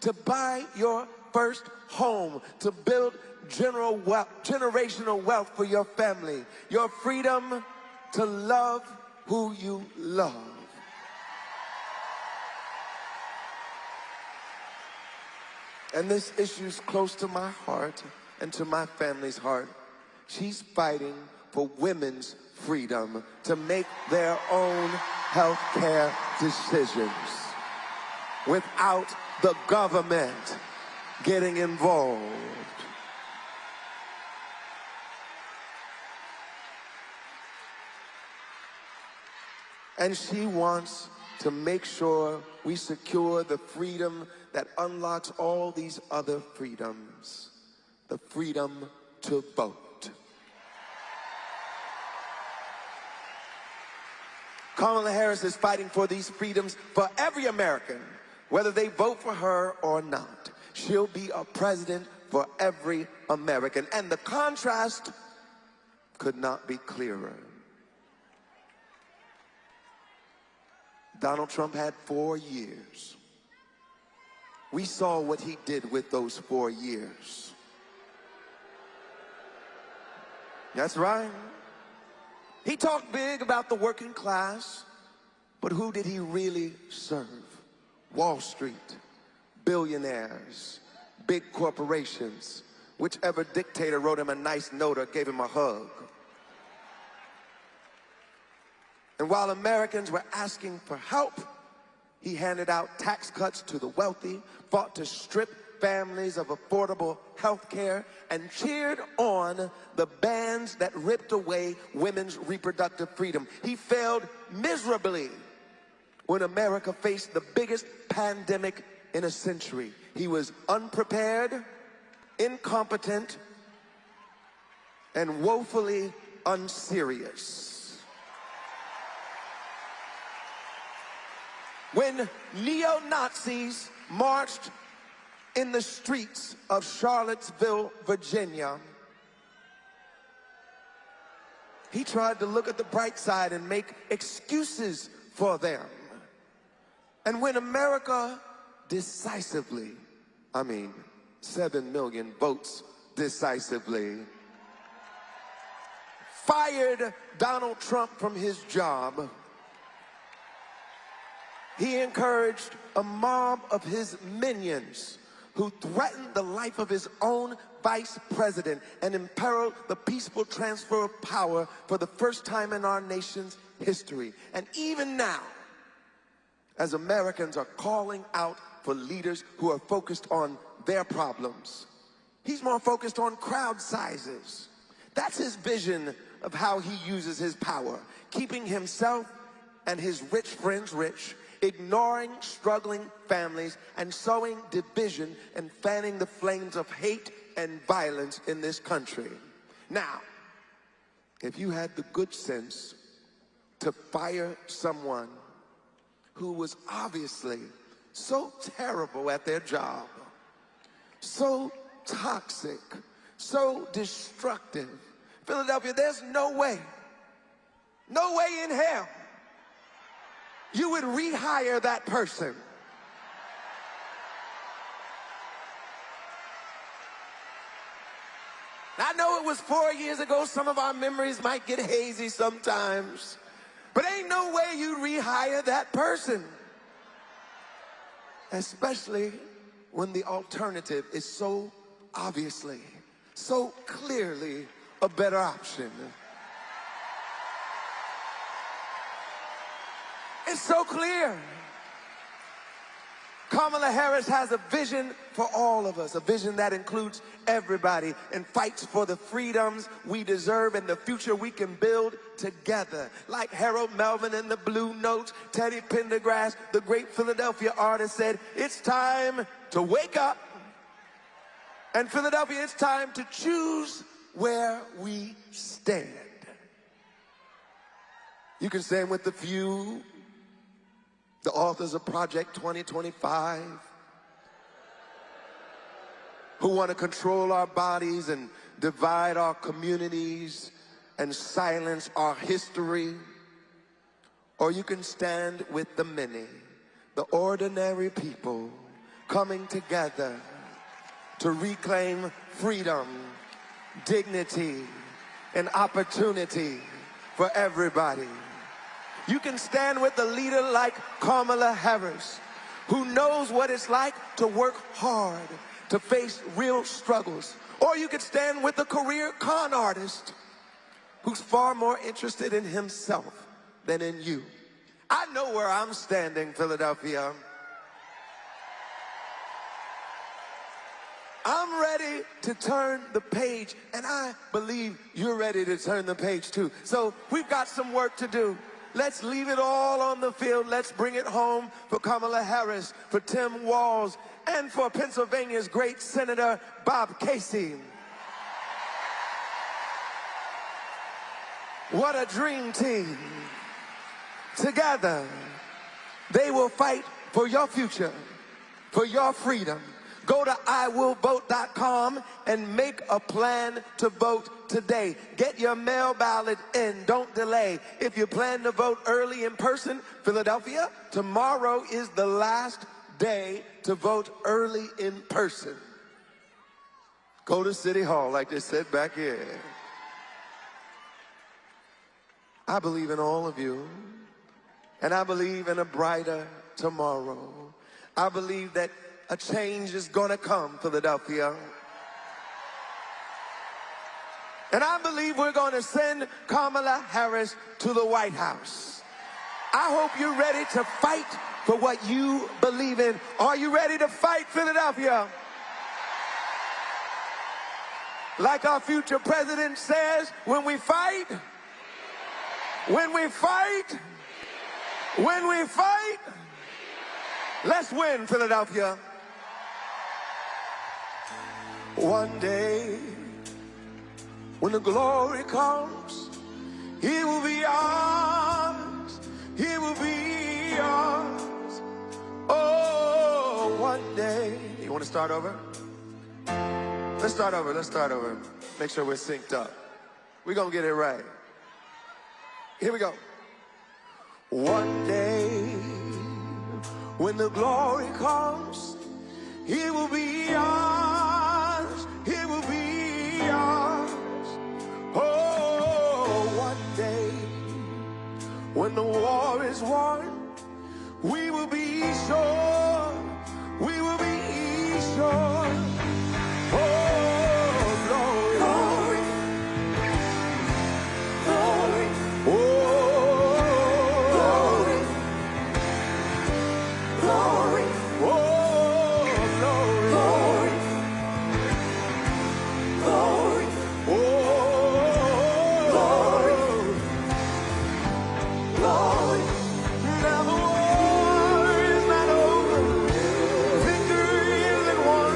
to buy your first home, to build generational wealth for your family, your freedom to love who you love. And this issue's close to my heart and to my family's heart. She's fighting for women's freedom to make their own health care decisions without the government getting involved. And she wants to make sure we secure the freedom that unlocks all these other freedoms. The freedom to vote. Kamala Harris is fighting for these freedoms for every American, whether they vote for her or not. She'll be a president for every American. And the contrast could not be clearer. Donald Trump had 4 years. We saw what he did with those 4 years. That's right. He talked big about the working class, but who did he really serve? Wall Street, billionaires, big corporations, whichever dictator wrote him a nice note or gave him a hug. And while Americans were asking for help, he handed out tax cuts to the wealthy, fought to strip families of affordable health care, and cheered on the bans that ripped away women's reproductive freedom. He failed miserably when America faced the biggest pandemic in a century. He was unprepared, incompetent, and woefully unserious. When neo-Nazis marched in the streets of Charlottesville, Virginia, he tried to look at the bright side and make excuses for them. And when America decisively, 7 million votes decisively, fired Donald Trump from his job, he encouraged a mob of his minions who threatened the life of his own vice president and imperiled the peaceful transfer of power for the first time in our nation's history. And even now, as Americans are calling out for leaders who are focused on their problems, he's more focused on crowd sizes. That's his vision of how he uses his power, keeping himself and his rich friends rich, ignoring struggling families, and sowing division and fanning the flames of hate and violence in this country. Now, if you had the good sense to fire someone who was obviously so terrible at their job, so toxic, so destructive, Philadelphia, there's no way in hell you would rehire that person. I know it was 4 years ago. Some of our memories might get hazy sometimes. But ain't no way you rehire that person. Especially when the alternative is so obviously, so clearly a better option. It's so clear. Kamala Harris has a vision for all of us, a vision that includes everybody and fights for the freedoms we deserve and the future we can build together. Like Harold Melvin and the Blue Notes, Teddy Pendergrass, the great Philadelphia artist, said, it's time to wake up. And Philadelphia, it's time to choose where we stand. You can stand with the few, the authors of Project 2025, who want to control our bodies and divide our communities and silence our history. Or you can stand with the many, the ordinary people coming together to reclaim freedom, dignity, and opportunity for everybody. You can stand with a leader like Kamala Harris, who knows what it's like to work hard, to face real struggles. Or you could stand with a career con artist who's far more interested in himself than in you. I know where I'm standing, Philadelphia. I'm ready to turn the page, and I believe you're ready to turn the page too. So we've got some work to do. Let's leave it all on the field. Let's bring it home for Kamala Harris, for Tim Walz, and for Pennsylvania's great Senator Bob Casey. What a dream team. Together, they will fight for your future, for your freedom. Go to iwillvote.com and make a plan to vote today. Get your mail ballot in. Don't delay. If you plan to vote early in person, Philadelphia, tomorrow is the last day to vote early in person. Go to City Hall, like they said back here. I believe in all of you, and I believe in a brighter tomorrow. I believe that a change is gonna come, Philadelphia. And I believe we're gonna send Kamala Harris to the White House. I hope you're ready to fight for what you believe in. Are you ready to fight, Philadelphia? Like our future president says, when we fight, when we fight, let's win, Philadelphia. One day, when the glory comes, it will be ours, it will be ours. Oh, one day. You want to start over? Let's start over. Make sure we're synced up. We're going to get it right. Here we go. One day, when the glory comes, it will be ours, it will be ours. Oh, one day, when the war is won, we will be sure, we will be sure. Oh, glory, glory, glory. Oh, glory, glory, glory, oh, glory, glory. Now the war is not over, victory isn't won,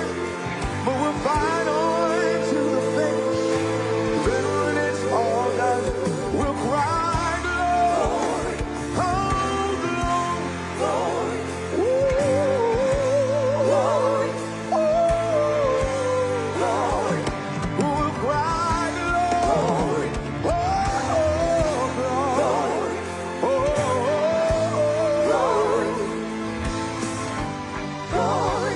but we'll fight on to the finish. Then when it's all done, we'll cry glory, oh, glory, glory, glory, we'll cry glory, glory.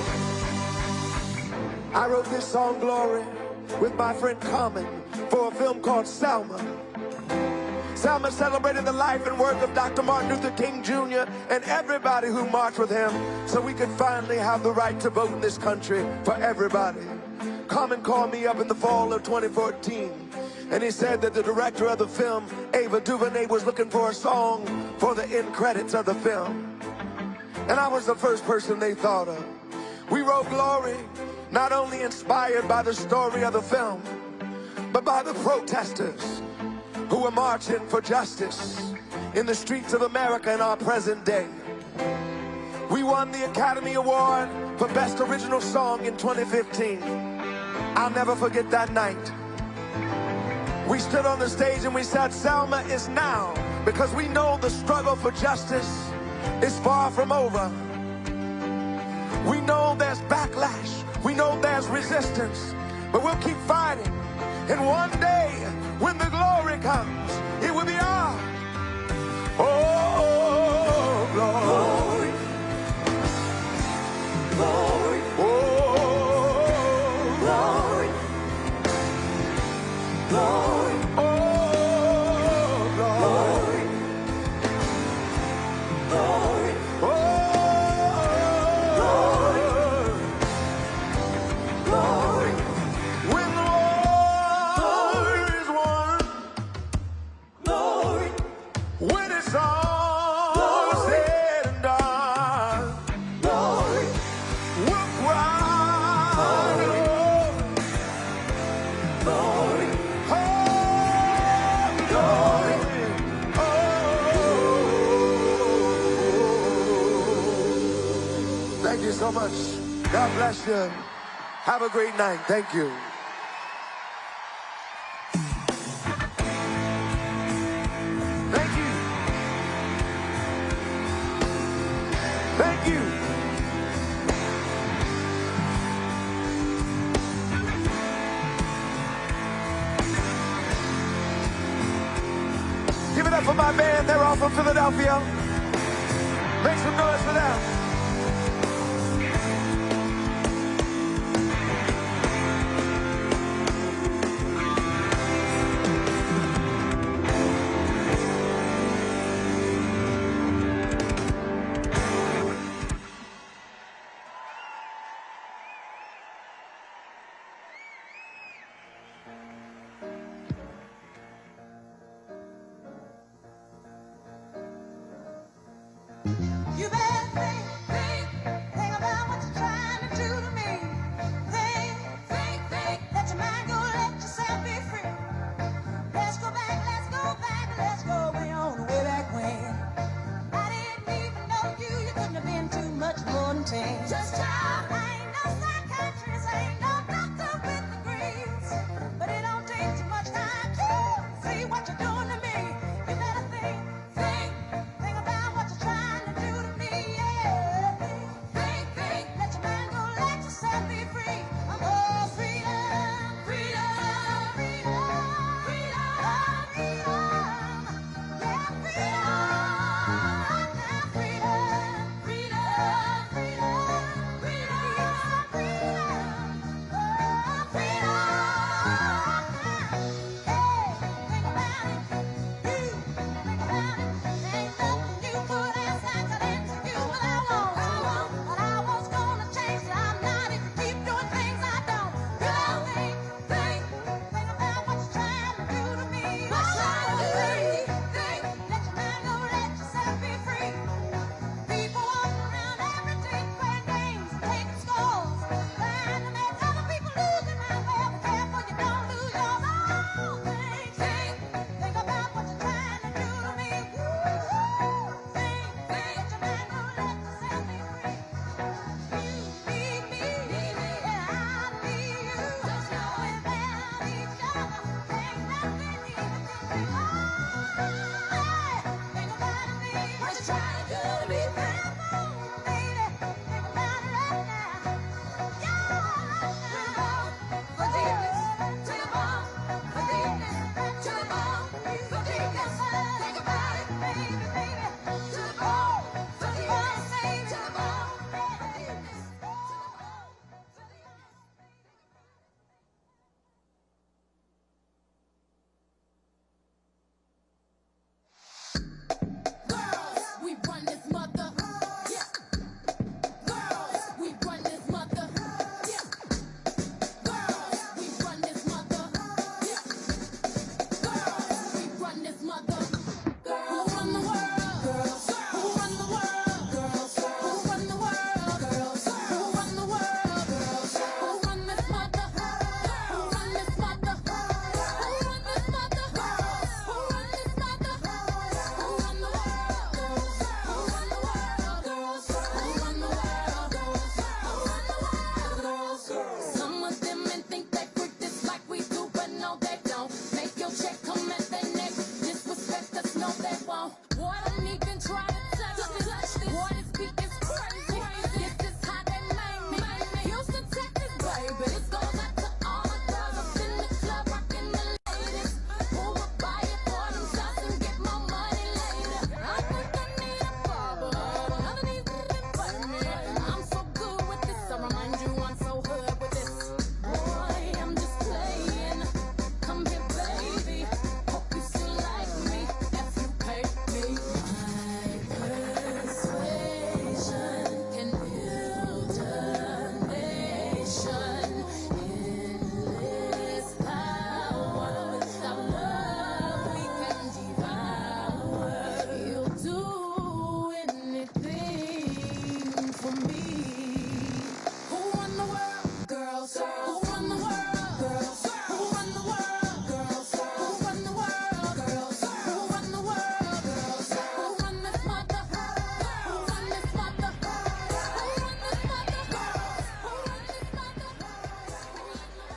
I wrote this song, Glory, with my friend Common for a film called Selma. Selma celebrated the life and work of Dr. Martin Luther King Jr. and everybody who marched with him so we could finally have the right to vote in this country for everybody. Common called me up in the fall of 2014, and he said that the director of the film, Ava DuVernay, was looking for a song for the end credits of the film. And I was the first person they thought of. We wrote Glory, not only inspired by the story of the film, but by the protesters who were marching for justice in the streets of America in our present day. We won the Academy Award for Best Original Song in 2015. I'll never forget that night. We stood on the stage and we said, Selma is now, because we know the struggle for justice is far from over. We know there's backlash, we know there's resistance, but we'll keep fighting. And one day, when the glory comes, it will be ours. Oh, glory, glory. much. God bless you. Have a great night. Thank you. Thank you. Thank you. Give it up for my band. They're all from Philadelphia. Make some noise for them. You better think.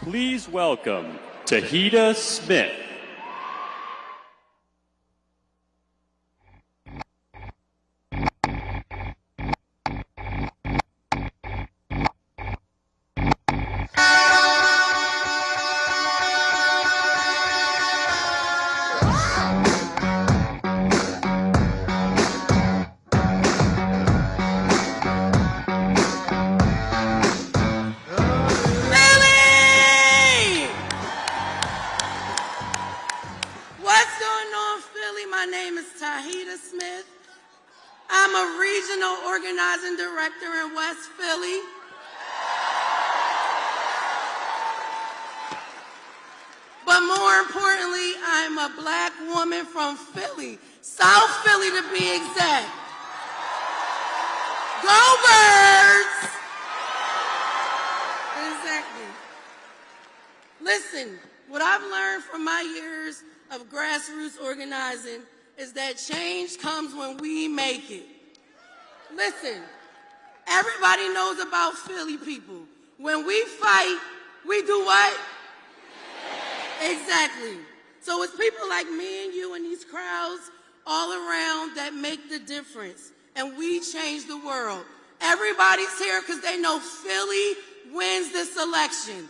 Please welcome Tahita Smith. I'm a regional organizing director in West Philly. But more importantly, I'm a black woman from Philly, South Philly to be exact. Go Birds! Exactly. Listen, what I've learned from my years of grassroots organizing is that change comes when we make it. Listen, everybody knows about Philly people. When we fight, we do what? Exactly. So it's people like me and you and these crowds all around that make the difference, and we change the world. Everybody's here because they know Philly wins this election.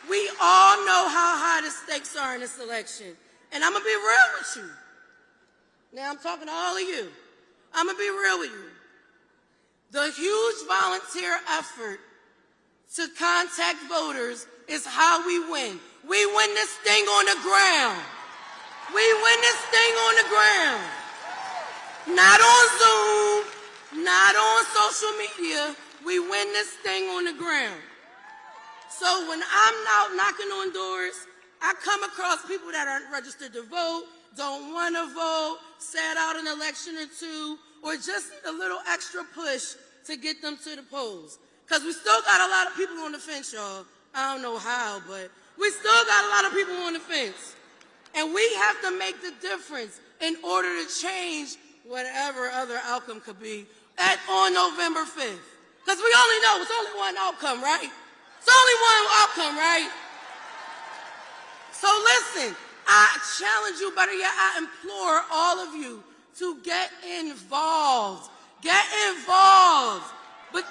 We all know how high the stakes are in this election. And I'm going to be real with you. Now I'm talking to all of you. I'm going to be real with you. The huge volunteer effort to contact voters is how we win. We win this thing on the ground. We win this thing on the ground. Not on Zoom, not on social media. We win this thing on the ground. So when I'm out knocking on doors, I come across people that aren't registered to vote, don't want to vote, sat out an election or two, or just need a little extra push to get them to the polls. Because we still got a lot of people on the fence, y'all. I don't know how, but we still got a lot of people on the fence. And we have to make the difference in order to change whatever other outcome could be on November 5th. Because we only know it's only one outcome, right? It's only one outcome, right? So listen, I challenge you, better yet, I implore all of you to get involved. Get involved. But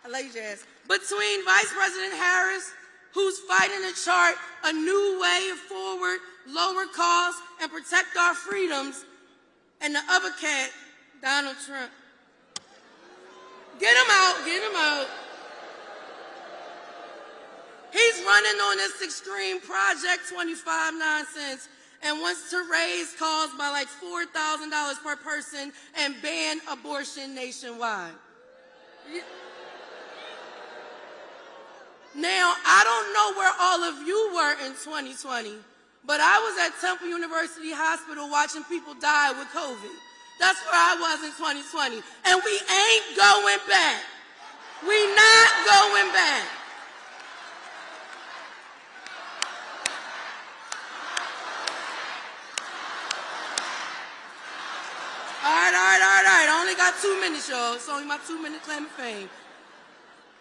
I like jazz. Between Vice President Harris, who's fighting to chart a new way forward, lower costs, and protect our freedoms, and the other cat, Donald Trump. Get him out, get him out. He's running on this extreme Project 25 nonsense and wants to raise costs by like $4,000 per person and ban abortion nationwide. Now, I don't know where all of you were in 2020, but I was at Temple University Hospital watching people die with COVID. That's where I was in 2020. And we ain't going back. We not going back. All right. I only got 2 minutes, y'all. It's only my 2-minute claim of fame.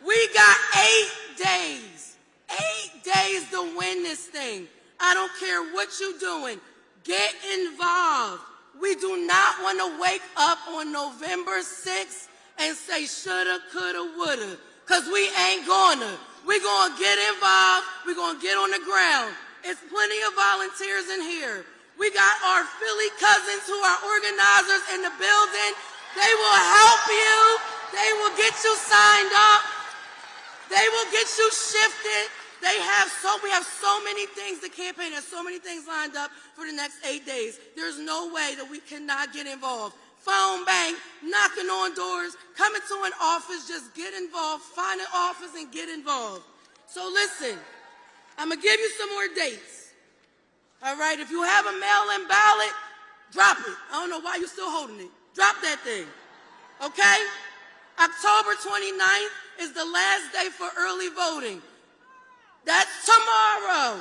We got 8 days. 8 days to win this thing. I don't care what you're doing. Get involved. We do not want to wake up on November 6th and say shoulda, coulda, woulda, because we ain't gonna. We're going to get involved. We're going to get on the ground. It's plenty of volunteers in here. We got our Philly cousins who are organizers in the building. They will help you. They will get you signed up. They will get you shifted. We have so many things, the campaign has so many things lined up for the next 8 days. There's no way that we cannot get involved. Phone bank, knocking on doors, coming to an office, just get involved, find an office and get involved. So listen, I'm going to give you some more dates. All right, if you have a mail-in ballot, drop it. I don't know why you're still holding it. Drop that thing, okay? October 29th is the last day for early voting. That's tomorrow.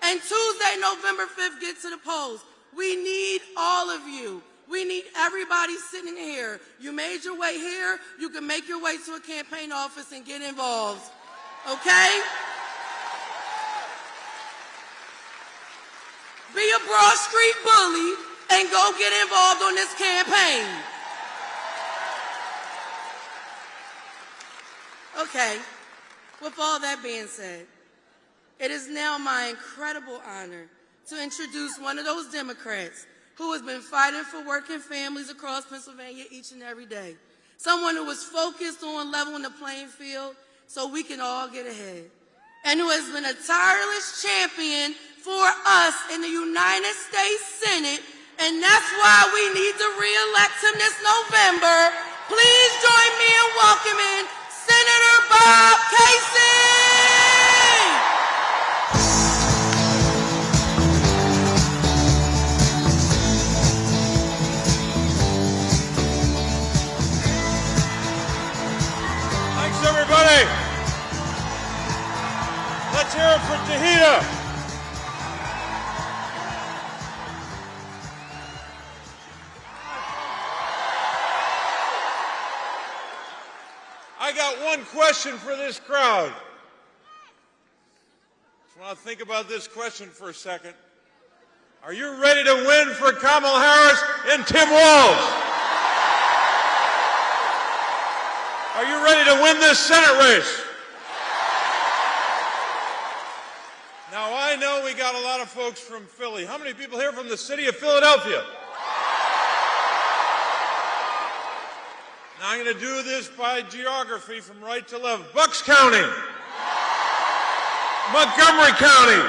And Tuesday, November 5th, get to the polls. We need all of you. We need everybody sitting here. You made your way here. You can make your way to a campaign office and get involved. Okay? Be a Broad Street bully and go get involved on this campaign. Okay, with all that being said, it is now my incredible honor to introduce one of those Democrats who has been fighting for working families across Pennsylvania each and every day. Someone who is focused on leveling the playing field so we can all get ahead. And who has been a tireless champion for us in the United States Senate. And that's why we need to re-elect him this November. Please join me in welcoming Senator Bob Casey. Thanks, everybody. Let's hear it for Tahita. I got one question for this crowd. Just want to think about this question for a second. Are you ready to win for Kamala Harris and Tim Walz? Are you ready to win this Senate race? Now, I know we got a lot of folks from Philly. How many people here from the city of Philadelphia? Now, I'm going to do this by geography from right to left. Bucks County, Montgomery County,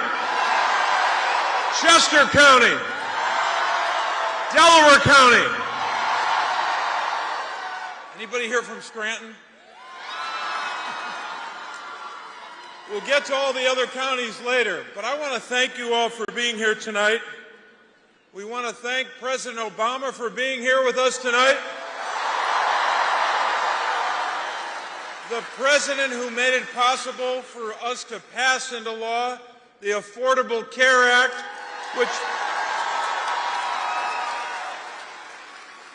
Chester County, Delaware County. Anybody here from Scranton? We'll get to all the other counties later, but I want to thank you all for being here tonight. We want to thank President Obama for being here with us tonight. The president who made it possible for us to pass into law the Affordable Care Act,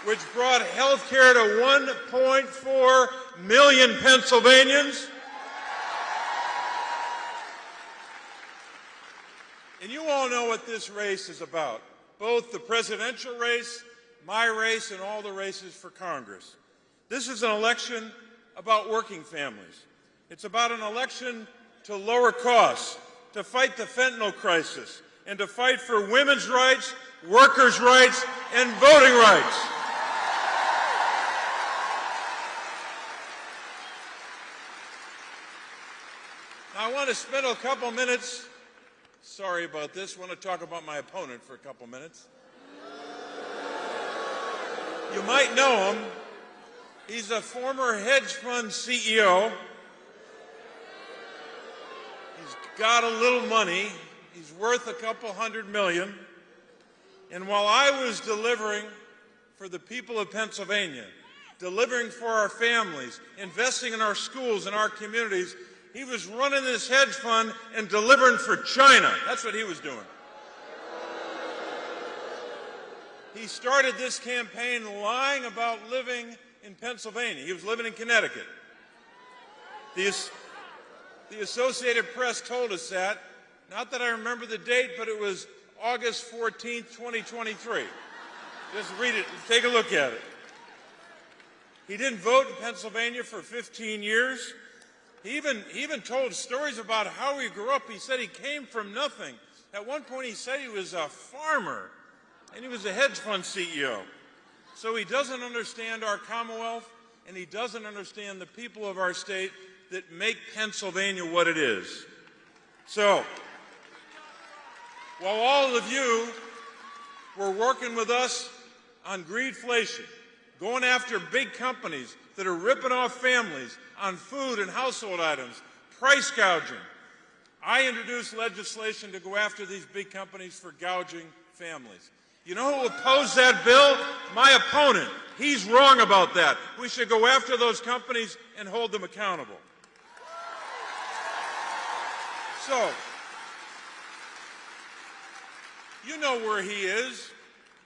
which brought health care to 1.4 million Pennsylvanians. And you all know what this race is about, both the presidential race, my race, and all the races for Congress. This is an election about working families. It's about an election to lower costs, to fight the fentanyl crisis, and to fight for women's rights, workers' rights, and voting rights. Now, I want to spend a couple minutes, sorry about this, I want to talk about my opponent for a couple minutes. You might know him. He's a former hedge fund CEO. He's got a little money. He's worth a couple $100 million. And while I was delivering for the people of Pennsylvania, delivering for our families, investing in our schools and our communities, he was running this hedge fund and delivering for China. That's what he was doing. He started this campaign lying about living in Pennsylvania. He was living in Connecticut. The Associated Press told us that. Not that I remember the date, but it was August 14th, 2023. Just read it, take a look at it. He didn't vote in Pennsylvania for 15 years. He even told stories about how he grew up. He said he came from nothing. At one point he said he was a farmer, and he was a hedge fund CEO. So he doesn't understand our Commonwealth, and he doesn't understand the people of our state that make Pennsylvania what it is. So, while all of you were working with us on greedflation, going after big companies that are ripping off families on food and household items, price gouging, I introduced legislation to go after these big companies for gouging families. You know who opposed that bill? My opponent. He's wrong about that. We should go after those companies and hold them accountable. So, you know where he is.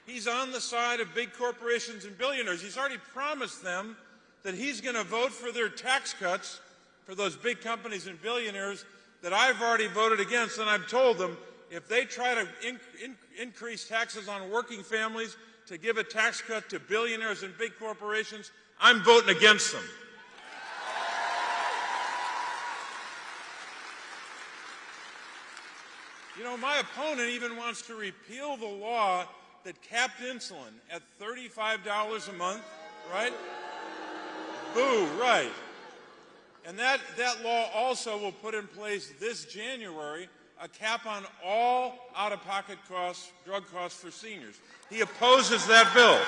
He's on the side of big corporations and billionaires. He's already promised them that he's going to vote for their tax cuts for those big companies and billionaires that I've already voted against. And I've told them if they try to increase taxes on working families to give a tax cut to billionaires and big corporations, I'm voting against them. You know, my opponent even wants to repeal the law that capped insulin at $35 a month, right? Boo, right. And that law also will put in place this January a cap on all out-of-pocket costs, drug costs for seniors. He opposes that bill.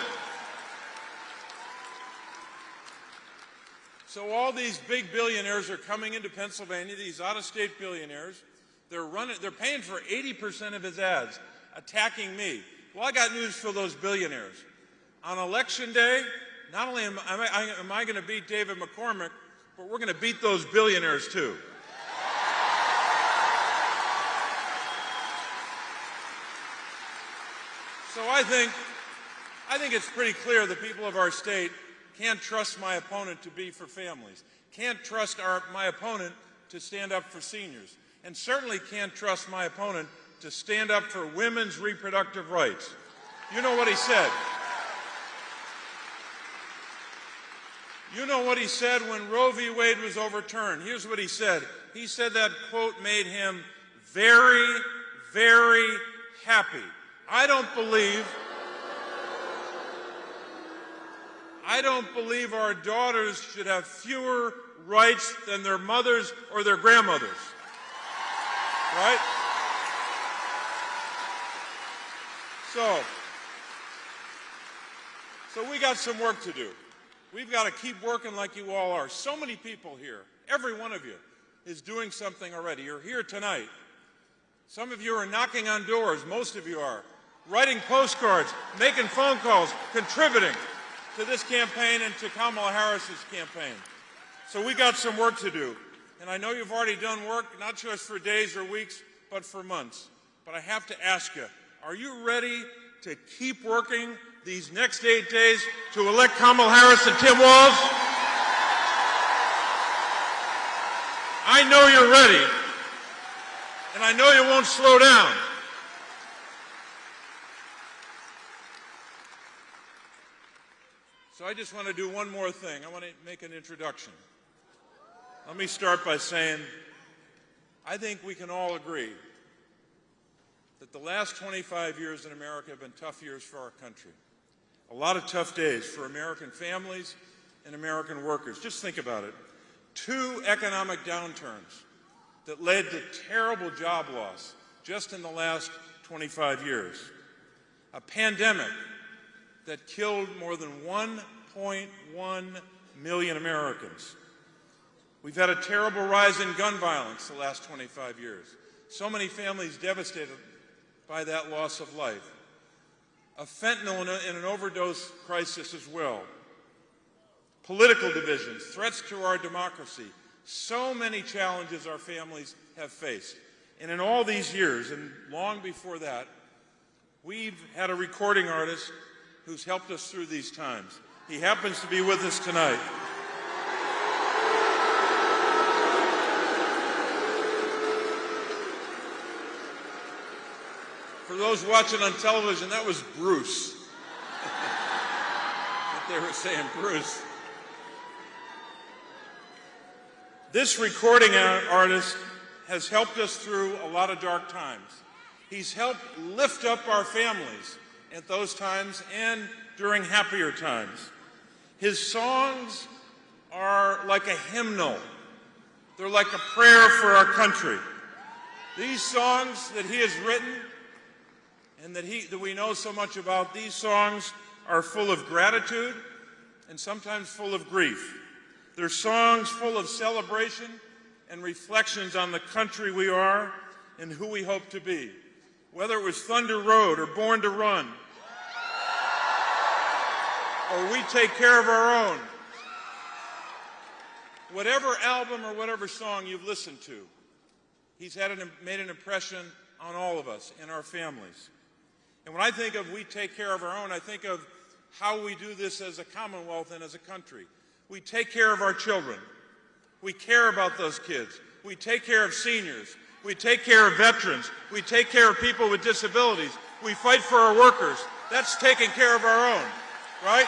So all these big billionaires are coming into Pennsylvania, these out-of-state billionaires. They're paying for 80% of his ads, attacking me. Well, I got news for those billionaires. On Election Day, not only am I going to beat David McCormick, but we're going to beat those billionaires too. So I think it's pretty clear the people of our state can't trust my opponent to be for families, can't trust my opponent to stand up for seniors, and certainly can't trust my opponent to stand up for women's reproductive rights. You know what he said. You know what he said when Roe v. Wade was overturned. Here's what he said. He said that quote made him very, very happy. I don't believe our daughters should have fewer rights than their mothers or their grandmothers. Right? So we got some work to do. We've got to keep working like you all are. So many people here, every one of you, is doing something already. You're here tonight. Some of you are knocking on doors, most of you are, writing postcards, making phone calls, contributing to this campaign and to Kamala Harris's campaign. So we got some work to do. And I know you've already done work, not just for days or weeks, but for months. But I have to ask you, are you ready to keep working these next 8 days to elect Kamala Harris and Tim Walz? I know you're ready, and I know you won't slow down. So I just want to do one more thing. I want to make an introduction. Let me start by saying I think we can all agree that the last 25 years in America have been tough years for our country. A lot of tough days for American families and American workers. Just think about it. 2 economic downturns that led to terrible job loss just in the last 25 years. A pandemic that killed more than 1.1 million Americans. We've had a terrible rise in gun violence the last 25 years. So many families devastated by that loss of life. A fentanyl and an overdose crisis as well. Political divisions, threats to our democracy. So many challenges our families have faced. And in all these years, and long before that, we've had a recording artist who's helped us through these times. He happens to be with us tonight. For those watching on television, that was Bruce. They were saying Bruce. This recording artist has helped us through a lot of dark times. He's helped lift up our families at those times and during happier times. His songs are like a hymnal. They're like a prayer for our country. These songs that he has written and that we know so much about, these songs are full of gratitude and sometimes full of grief. They're songs full of celebration and reflections on the country we are and who we hope to be. Whether it was Thunder Road or Born to Run, or We Take Care of Our Own, whatever album or whatever song you've listened to, he's made an impression on all of us and our families. And when I think of we take care of our own, I think of how we do this as a Commonwealth and as a country. We take care of our children. We care about those kids. We take care of seniors. We take care of veterans. We take care of people with disabilities. We fight for our workers. That's taking care of our own, right?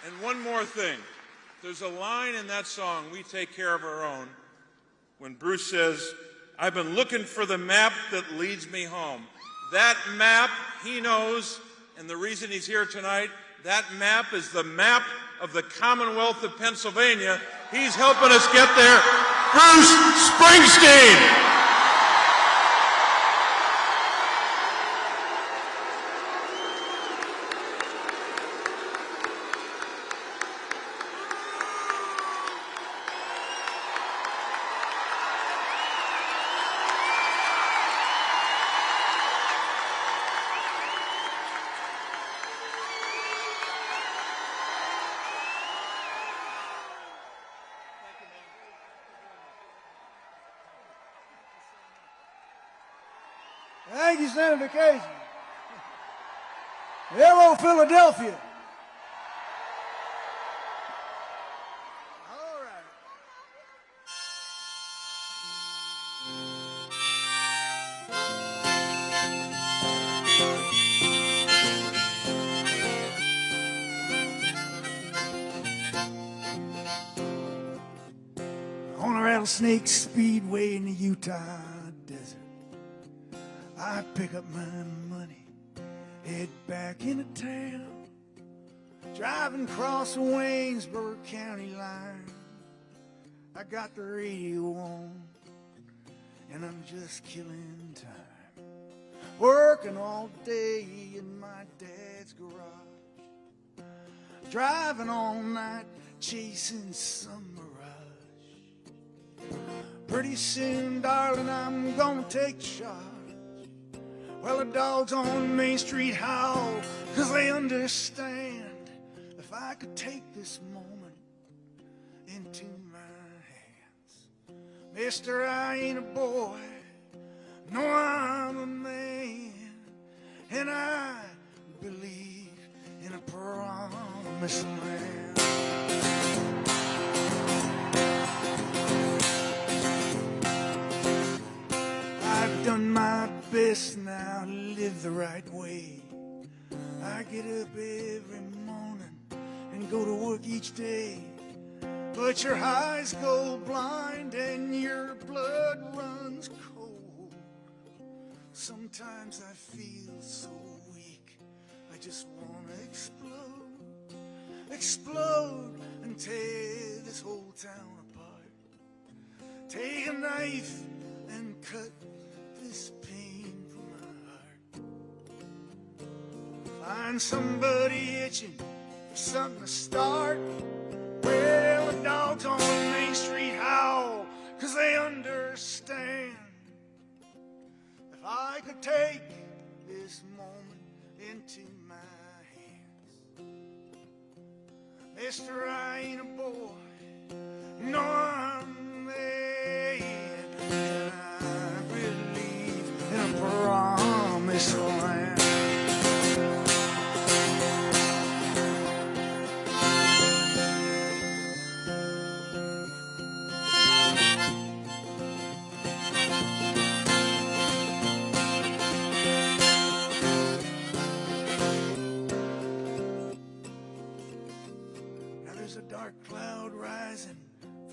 And one more thing. There's a line in that song, We Take Care of Our Own, when Bruce says, I've been looking for the map that leads me home. That map, he knows, and the reason he's here tonight, that map is the map of the Commonwealth of Pennsylvania. He's helping us get there. Bruce Springsteen! Thank you, Senator Casey. Hello, Philadelphia. All right. On a rattlesnake speedway in the Utah desert, I pick up my money, head back into town, driving across the Waynesburg County line. I got the radio on, and I'm just killing time, working all day in my dad's garage, driving all night, chasing some mirage. Pretty soon, darling, I'm gonna take the shot. Well, the dogs on Main Street howl, 'cause they understand. If I could take this moment into my hands, mister, I ain't a boy, no, I'm a man, and I believe in a promised land. I've done my best now to live the right way. I get up every morning and go to work each day, but your eyes go blind and your blood runs cold. Sometimes I feel so weak, I just want to explode and tear this whole town apart. Take a knife and cut this pain from my heart. Find somebody itching for something to start. Well, the dogs on Main Street howl, 'cause they understand. If I could take this moment into my hands, mister, I ain't a boy, no, I'm a man, and I believe in a promised land. Now there's a dark cloud rising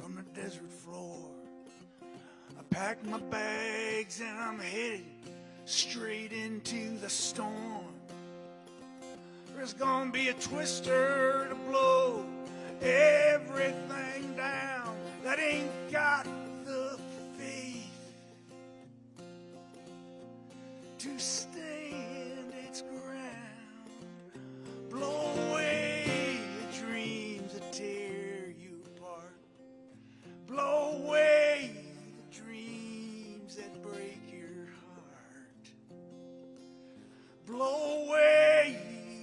from the desert floor. I packed my bags and I'm headed straight into the storm. There's gonna be a twister to blow everything down that ain't got the faith to stand its ground. Blow away the dreams that tear you apart. Blow away the dreams that break your heart. Blow away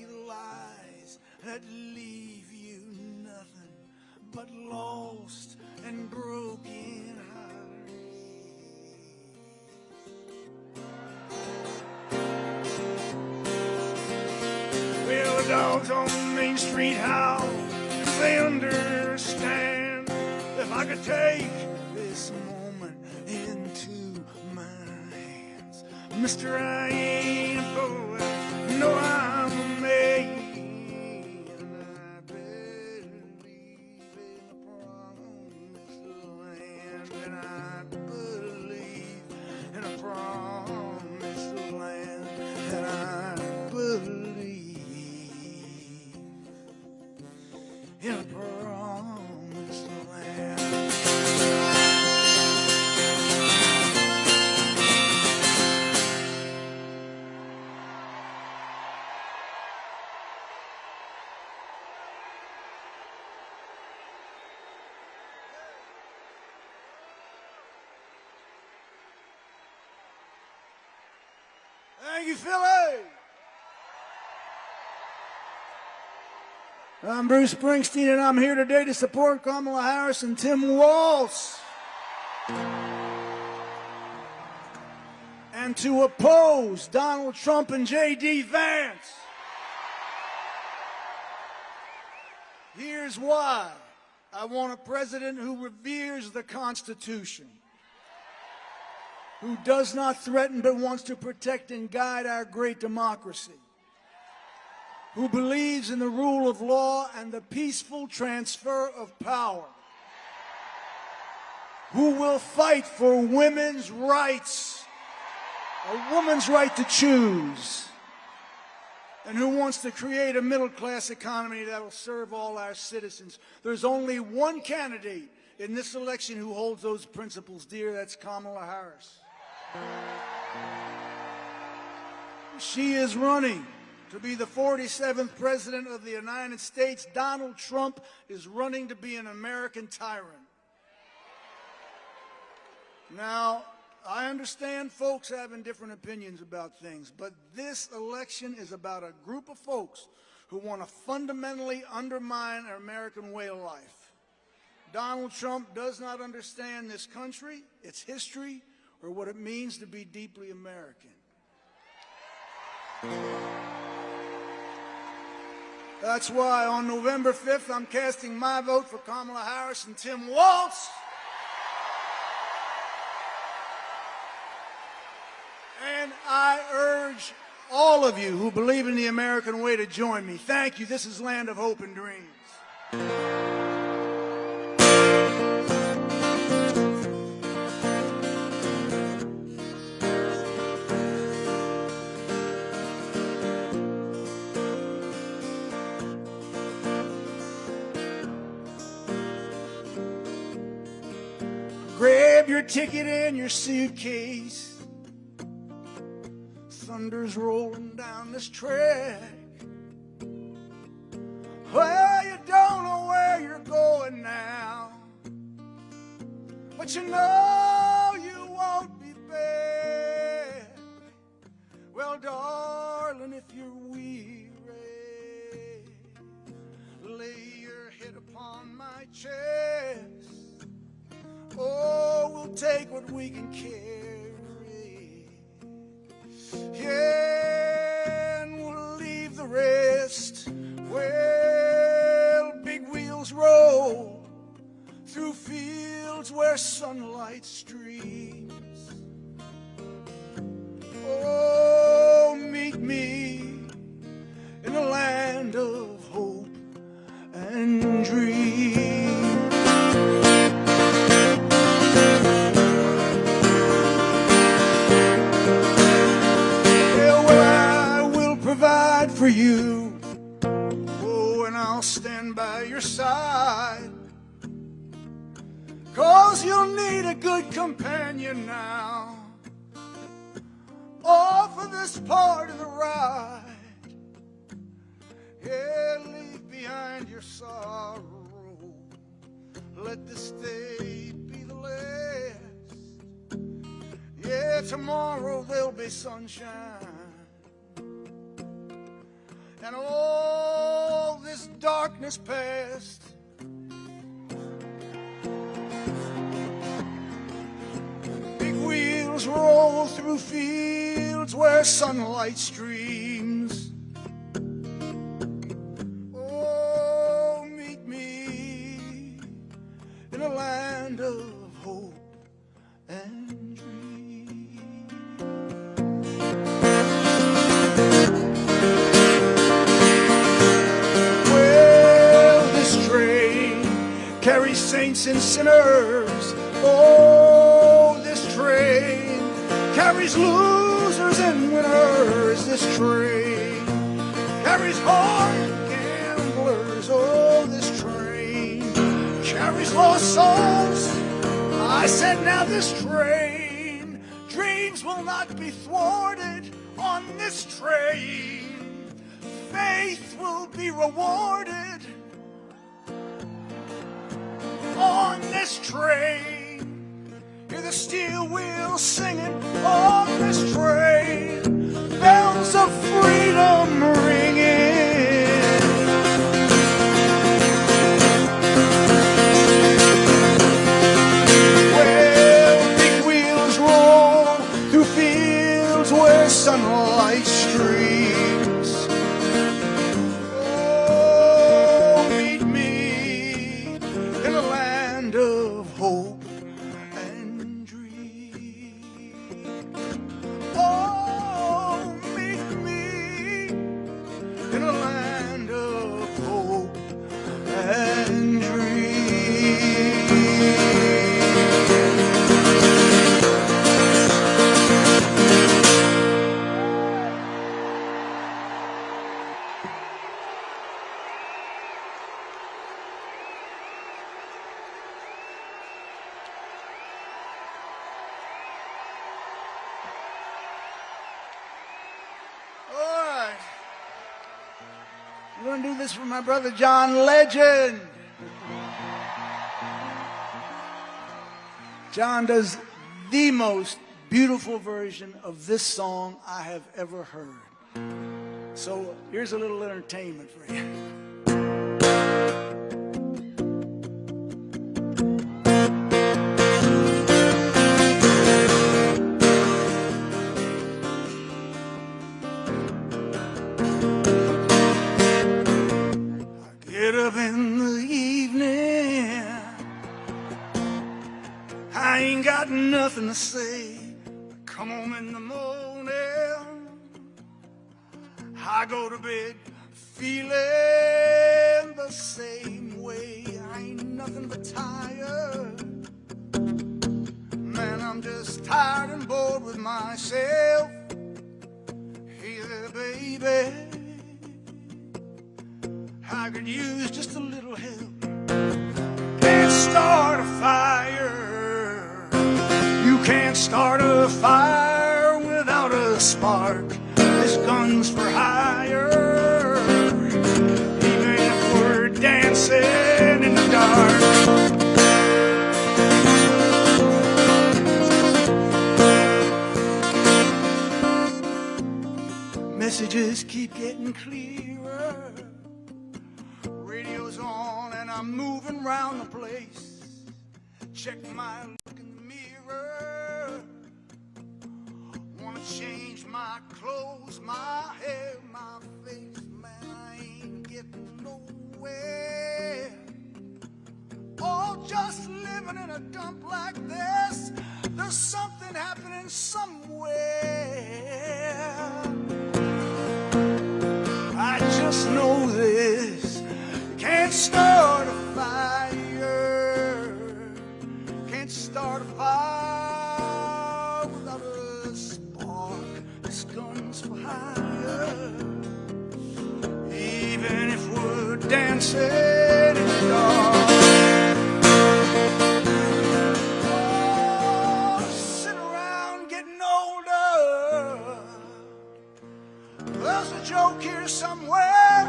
the lies that leave you nothing but lost and broken hearts. Well, dogs on Main Street howl, they understand. If I could take this moment into my hands, Mr. I ain't a poet, no, I'm a man. And I believe in the promised land, and I believe in a promised land, and I believe in a promised land. Thank you, Philly. I'm Bruce Springsteen, and I'm here today to support Kamala Harris and Tim Walz, and to oppose Donald Trump and J.D. Vance. Here's why. I want a president who reveres the Constitution, who does not threaten but wants to protect and guide our great democracy, who believes in the rule of law and the peaceful transfer of power, who will fight for women's rights, a woman's right to choose, and who wants to create a middle-class economy that will serve all our citizens. There's only one candidate in this election who holds those principles dear. That's Kamala Harris. She is running to be the 47th President of the United States. Donald Trump is running to be an American tyrant. Now, I understand folks having different opinions about things, but this election is about a group of folks who want to fundamentally undermine our American way of life. Donald Trump does not understand this country, its history, or what it means to be deeply American. That's why on November 5th, I'm casting my vote for Kamala Harris and Tim Walz. And I urge all of you who believe in the American way to join me. Thank you. This is Land of Hope and Dreams. Grab your ticket and your suitcase. Thunder's rolling down this track. Well, you don't know where you're going now, but you know you won't be back. Well, darling, if you're weary, lay your head upon my chest. Oh, we'll take what we can carry, yeah, and we'll leave the rest. Well, big wheels roll through fields where sunlight streams. Oh, meet me in a land of hope and dreams. Provide for you, oh, and I'll stand by your side, 'cause you'll need a good companion now, all for this part of the ride. Yeah, leave behind your sorrow, let this day be the last. Yeah, tomorrow there'll be sunshine, and all this darkness past. Big wheels roll through fields where sunlight streams. saints and sinners. Oh, this train carries losers and winners. This train carries hard gamblers. Oh, this train carries lost souls. I said, now this train, dreams will not be thwarted on this train. Faith will be rewarded on this train. Hear the steel wheels singing on this train. Bells of freedom ringing. Well, big wheels roll through fields where sunlight streams. Oh, meet me in a land of hope and dream. Oh, meet me in a land of hope and dream. All right. I'm going to do this for my brother John Legend. John does the most beautiful version of this song I have ever heard. So here's a little entertainment for you. Get up in the evening, I ain't got nothing to say. Come home in the morning, I go to bed feeling the same way. I ain't nothing but tired. Man, I'm just tired and bored with myself. Hey there, baby, I could use just a little help. Can't start a fire. You can't start a fire without a spark. This gun's for hire. Even if we're dancing in the dark. Messages keep getting clearer. Radio's on and I'm moving round the place. Check my look in the mirror. Wanna change my clothes, my hair, my face. Man, I ain't getting nowhere. All just living in a dump like this. There's something happening somewhere. I just know this. Can't start a fire. Can't start a fire without a spark. This gun's for hire. Even if we're dancing in the dark. Oh, sit around getting older. There's a joke here somewhere,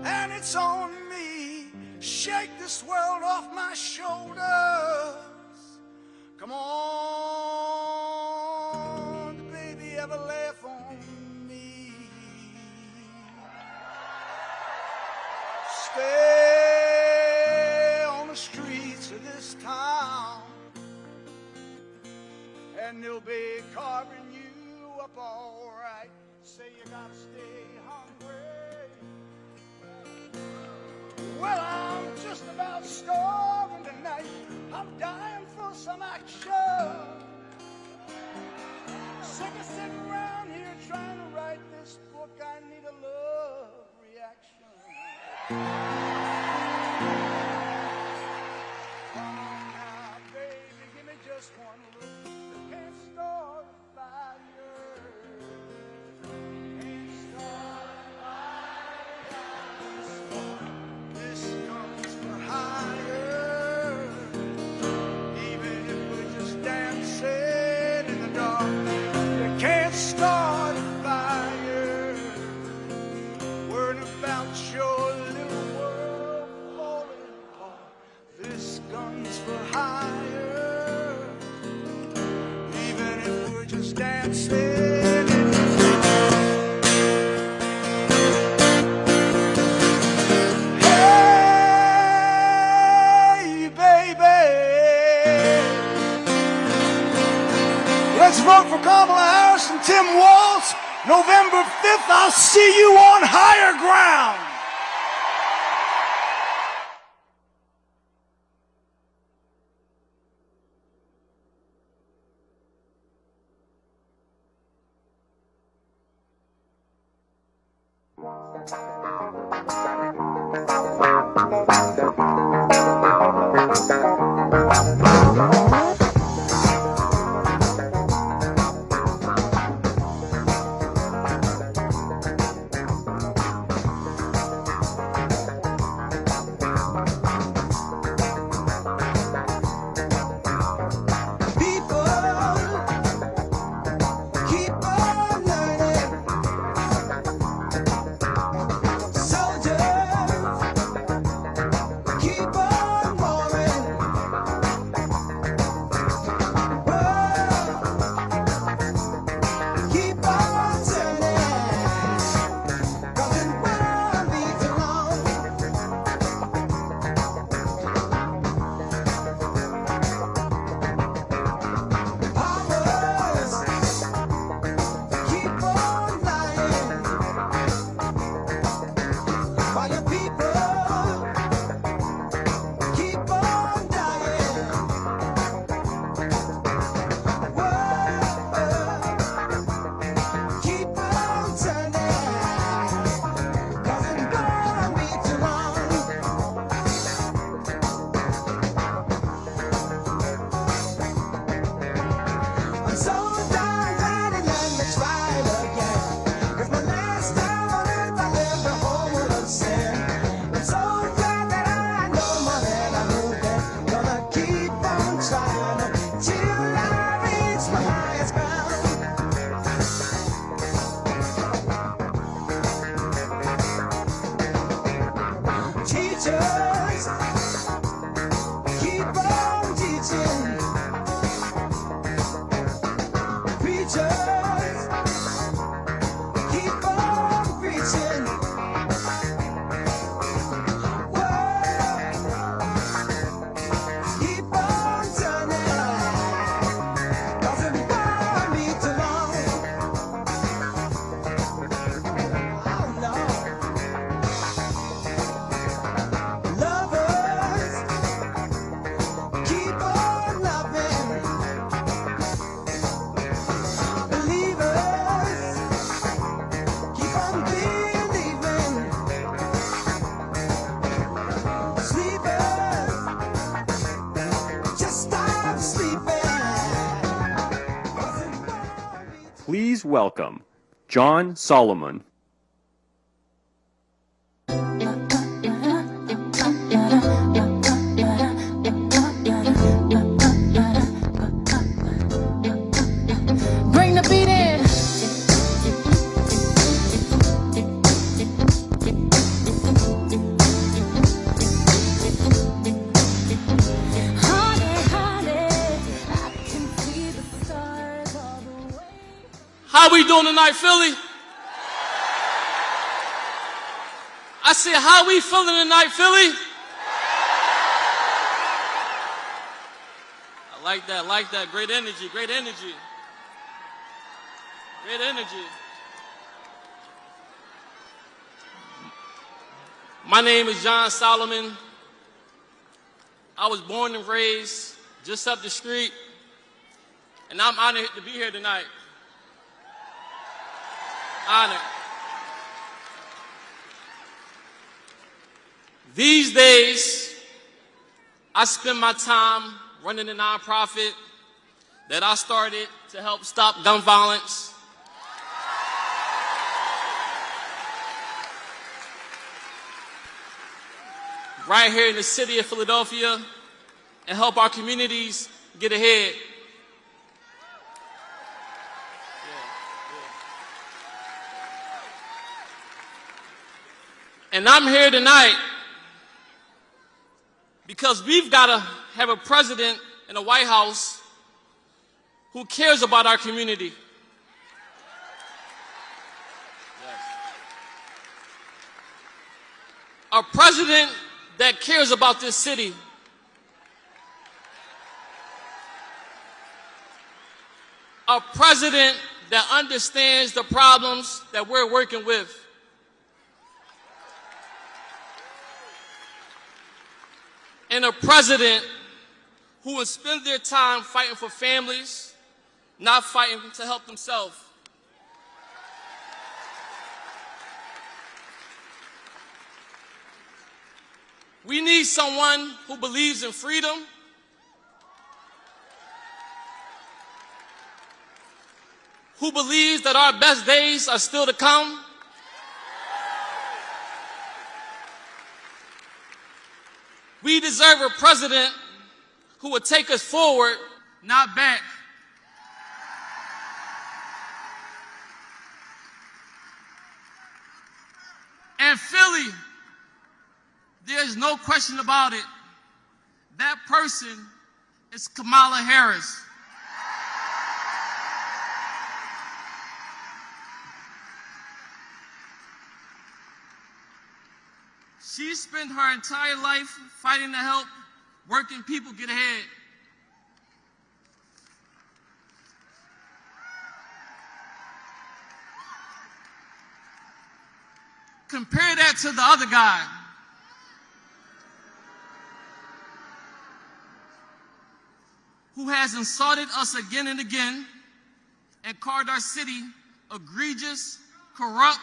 and it's on me. Shake this world off my shoulders. Come on, baby, have a laugh on me. Stay on the streets of this town, and they'll be carving you up all right. Say you gotta stay hungry. Well, I'm just about starving tonight. I'm dying for some action. Sick of sitting around here trying to write this book. I need a love reaction. Come said, hey, baby, let's vote for Kamala Harris and Tim Walz. November 5th, I'll see you on higher ground. Please welcome John Solomon. Bring the beat in. How we doing tonight, Philly? I said, how we feeling tonight, Philly? I like that. Great energy, great energy. Great energy. My name is John Solomon. I was born and raised just up the street, and I'm honored to be here tonight. Honored. These days, I spend my time running a nonprofit that I started to help stop gun violence. Right here in the city of Philadelphia, and help our communities get ahead. And I'm here tonight because we've got to have a president in the White House who cares about our community. A president that cares about this city. A president that understands the problems that we're working with. And a president who will spend their time fighting for families, not fighting to help themselves. We need someone who believes in freedom, who believes that our best days are still to come, we deserve a president who would take us forward, not back. And Philly, there's no question about it, that person is Kamala Harris. She spent her entire life fighting to help working people get ahead. Compare that to the other guy. Who has insulted us again and again and called our city egregious, corrupt,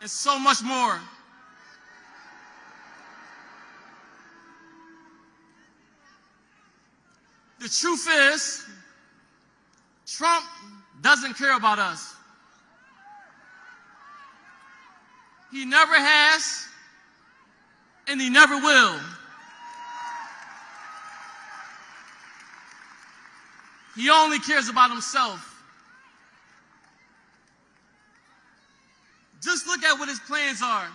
and so much more. The truth is, Trump doesn't care about us. He never has, and he never will. He only cares about himself. Just look at what his plans are.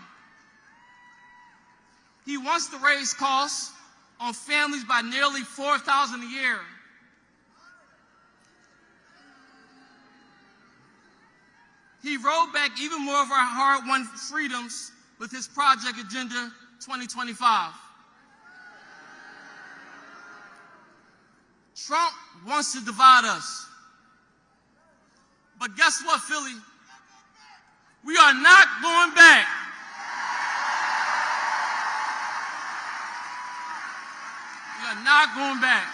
He wants to raise costs on families by nearly $4,000 a year. He rolled back even more of our hard-won freedoms with his Project Agenda 2025. Trump wants to divide us. But guess what, Philly? We are not going back. We are not going back.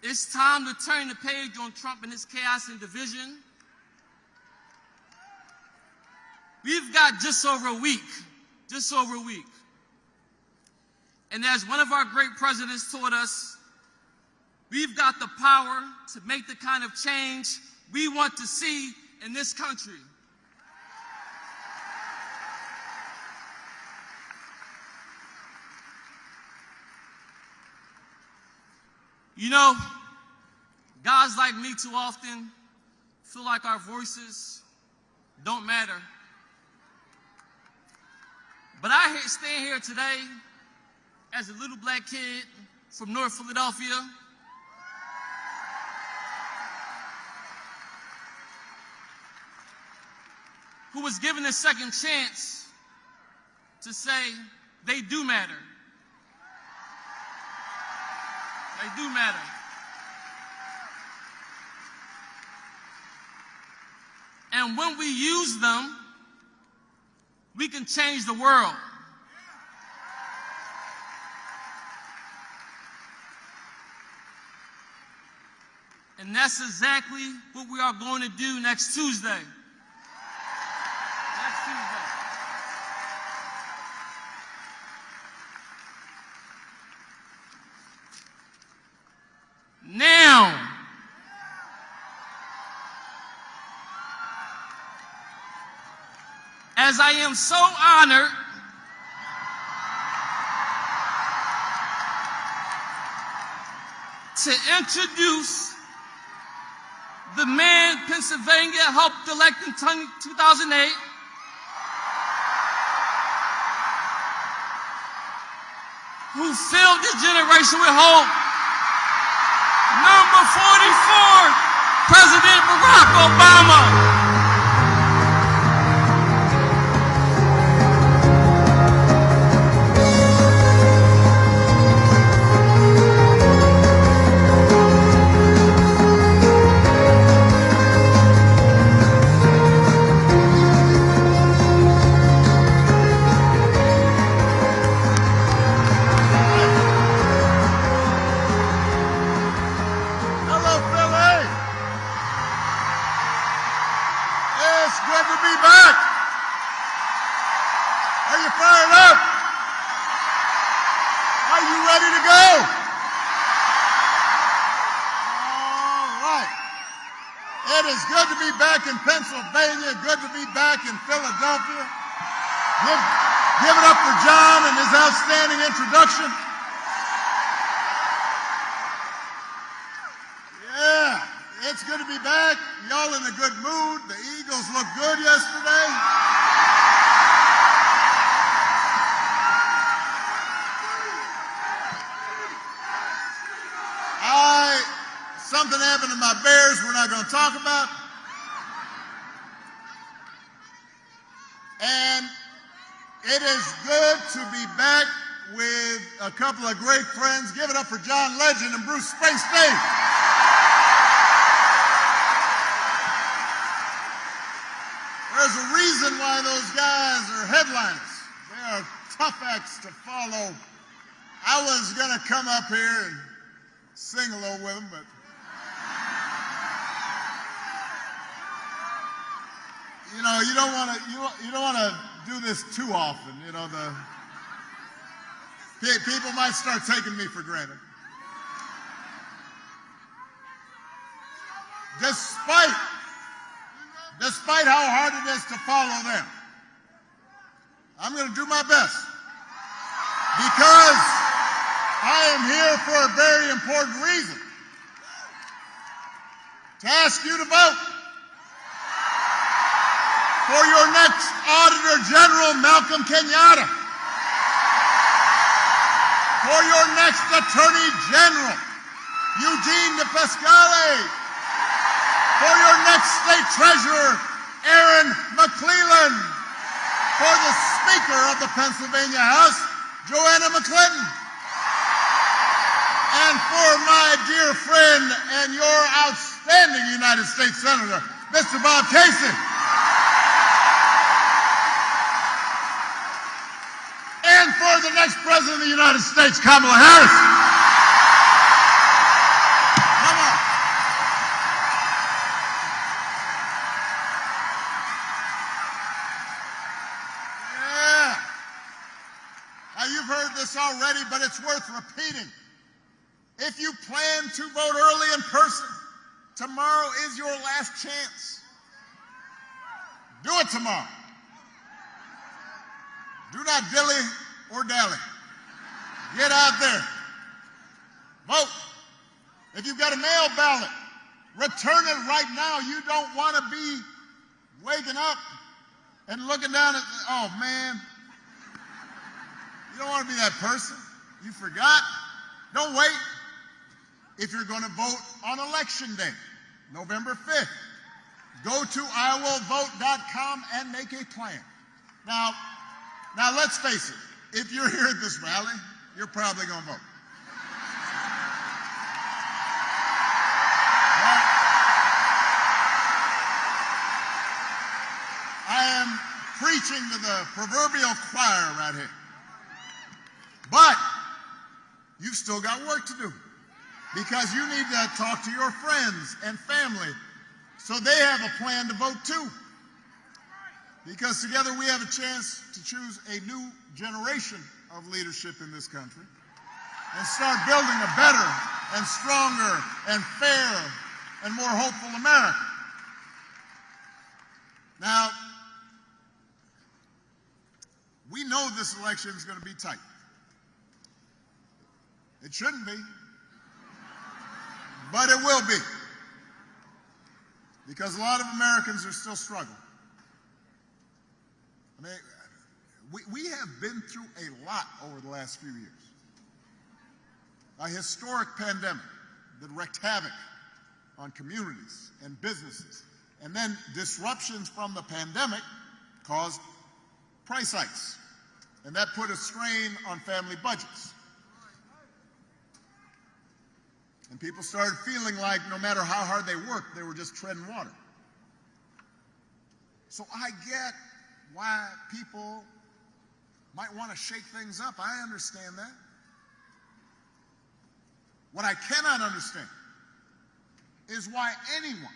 It's time to turn the page on Trump and his chaos and division. We've got just over a week. And as one of our great presidents taught us, we've got the power to make the kind of change we want to see in this country. You know, guys like me too often feel like our voices don't matter. But I stand here today as a little black kid from North Philadelphia who was given a second chance to say they do matter. They do matter. And when we use them, we can change the world. And that's exactly what we are going to do next Tuesday. Next Tuesday. Now, as I am so honored to introduce the man Pennsylvania helped elect in 2008, who filled this generation with hope. Number 44, President Barack Obama. In Pennsylvania, good to be back in Philadelphia. Give it up for John and his outstanding introduction. Yeah, it's good to be back. Y'all in a good mood. The Eagles looked good yesterday. Something happened to my Bears we're not going to talk about. And it is good to be back with a couple of great friends. Give it up for John Legend and Bruce Springsteen. There's a reason why those guys are headliners. They are tough acts to follow. I was going to come up here and sing a little with them, but you know, you don't want to do this too often. You know, people might start taking me for granted. Despite how hard it is to follow them, I'm going to do my best because I am here for a very important reason: to ask you to vote for your next Auditor General, Malcolm Kenyatta. For your next Attorney General, Eugene DePasquale. For your next State Treasurer, Aaron McClellan. For the Speaker of the Pennsylvania House, Joanna McClinton. And for my dear friend and your outstanding United States Senator, Mr. Bob Casey. And for the next President of the United States, Kamala Harris. Come on. Yeah. Now, you've heard this already, but it's worth repeating. If you plan to vote early in person, tomorrow is your last chance. Do it tomorrow. Do not dilly or dally. Get out there. Vote. If you've got a mail ballot, return it right now. You don't want to be waking up and looking down at, oh man. You don't want to be that person. You forgot. Don't wait. If you're going to vote on Election Day, November 5th, go to iwillvote.com and make a plan. Now, let's face it. If you're here at this rally, you're probably going to vote. I am preaching to the proverbial choir right here. But you've still got work to do because you need to talk to your friends and family so they have a plan to vote too. Because together we have a chance to choose a new generation of leadership in this country and start building a better and stronger and fairer and more hopeful America. Now, we know this election is going to be tight. It shouldn't be, but it will be, because a lot of Americans are still struggling. I mean, we have been through a lot over the last few years. a historic pandemic that wreaked havoc on communities and businesses. And then disruptions from the pandemic caused price hikes, and that put a strain on family budgets. And people started feeling like no matter how hard they worked, they were just treading water. So I get why people might want to shake things up. I understand that. What I cannot understand is why anyone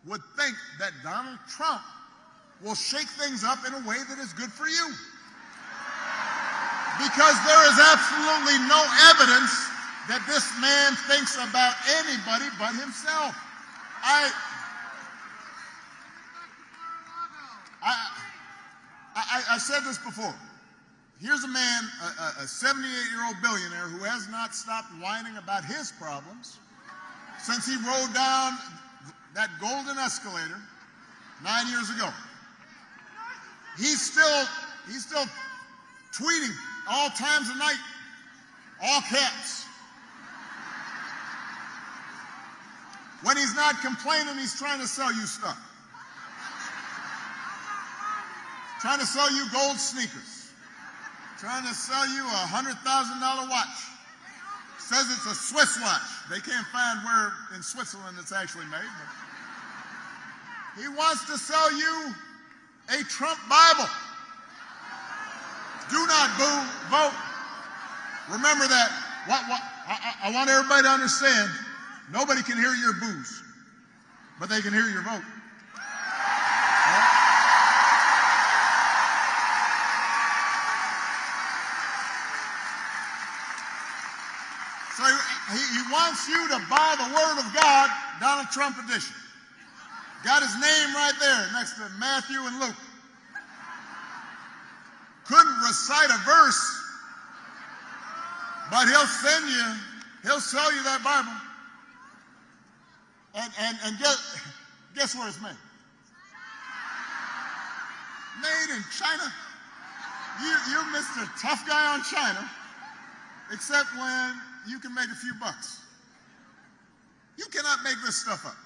would think that Donald Trump will shake things up in a way that is good for you. Because there is absolutely no evidence that this man thinks about anybody but himself. I said this before. Here's a man, a 78-year-old billionaire who has not stopped whining about his problems since he rode down that golden escalator 9 years ago. He's still tweeting all times of night, all caps. When he's not complaining, he's trying to sell you stuff. Trying to sell you gold sneakers. Trying to sell you a $100,000 watch. Says it's a Swiss watch. They can't find where in Switzerland it's actually made. But he wants to sell you a Trump Bible. Do not boo, vote. Remember that. I want everybody to understand, nobody can hear your boos, but they can hear your vote. So he wants you to buy the Word of God, Donald Trump edition. Got his name right there next to Matthew and Luke. Couldn't recite a verse, but he'll sell you that Bible. And guess where it's made? Made in China. You Mr. Tough Guy on China, except when you can make a few bucks. You cannot make this stuff up.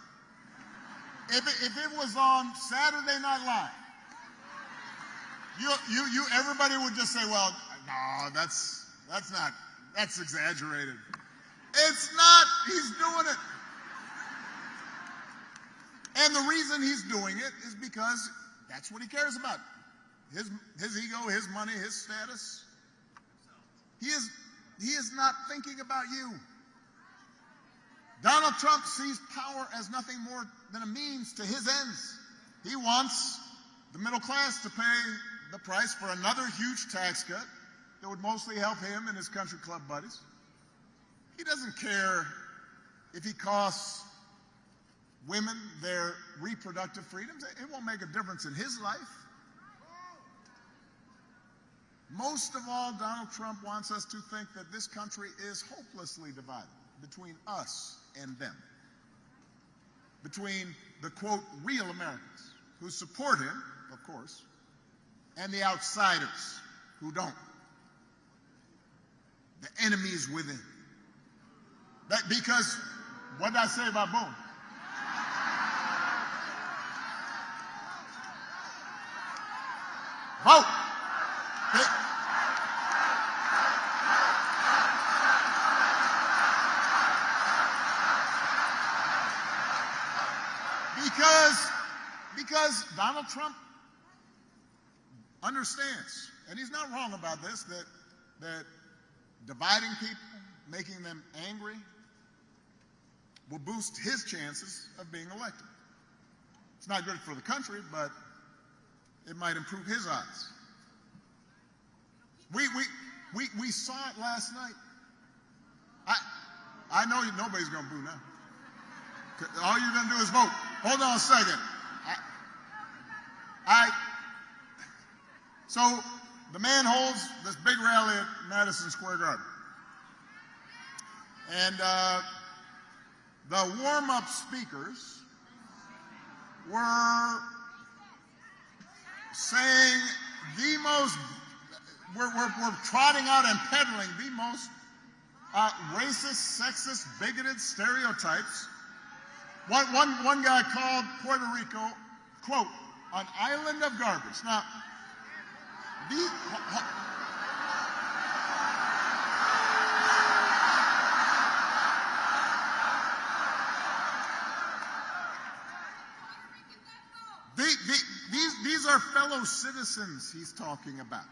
If it was on Saturday Night Live, everybody would just say, well, no, that's exaggerated. It's not. He's doing it. And the reason he's doing it is because that's what he cares about. His ego, his money, his status. He is not thinking about you. Donald Trump sees power as nothing more than a means to his ends. He wants the middle class to pay the price for another huge tax cut that would mostly help him and his country club buddies. He doesn't care if he costs women their reproductive freedoms. It won't make a difference in his life. Most of all, Donald Trump wants us to think that this country is hopelessly divided between us and them. Between the, quote, real Americans who support him, of course, and the outsiders who don't. The enemies within. Because, what did I say about Boone? Vote! Because Donald Trump understands, and he's not wrong about this, that dividing people, making them angry, will boost his chances of being elected. It's not good for the country, but it might improve his odds. We saw it last night. I know nobody's going to boo now. All you're going to do is vote. Hold on a second. So the man holds this big rally at Madison Square Garden. And the warm-up speakers were saying we're trotting out and peddling the most racist, sexist, bigoted stereotypes. One guy called Puerto Rico, quote, an island of garbage. Now, these are fellow citizens he's talking about.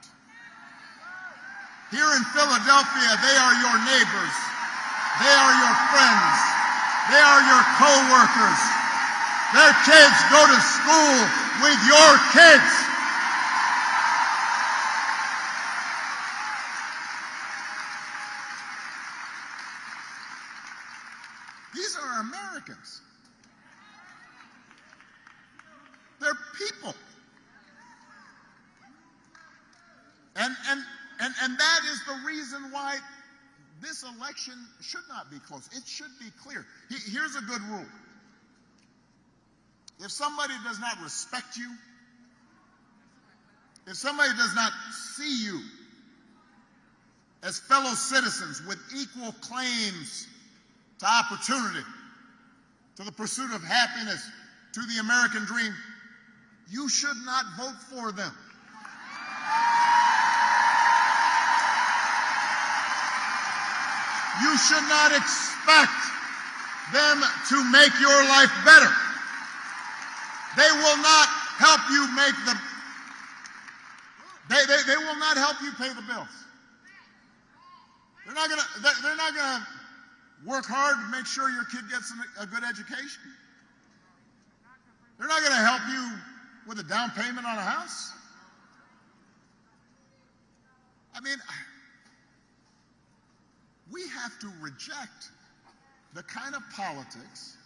Here in Philadelphia, they are your neighbors. They are your friends. They are your co-workers. Their kids go to school with your kids. These are Americans. They're people. And that is the reason why this election should not be close. It should be clear. Here's a good rule. If somebody does not respect you, if somebody does not see you as fellow citizens with equal claims to opportunity, to the pursuit of happiness, to the American dream, you should not vote for them. You should not expect them to make your life better. They will not help you make the, they will not help you pay the bills. They're not gonna work hard to make sure your kid gets a good education. They're not gonna help you with a down payment on a house. I mean, we have to reject the kind of politics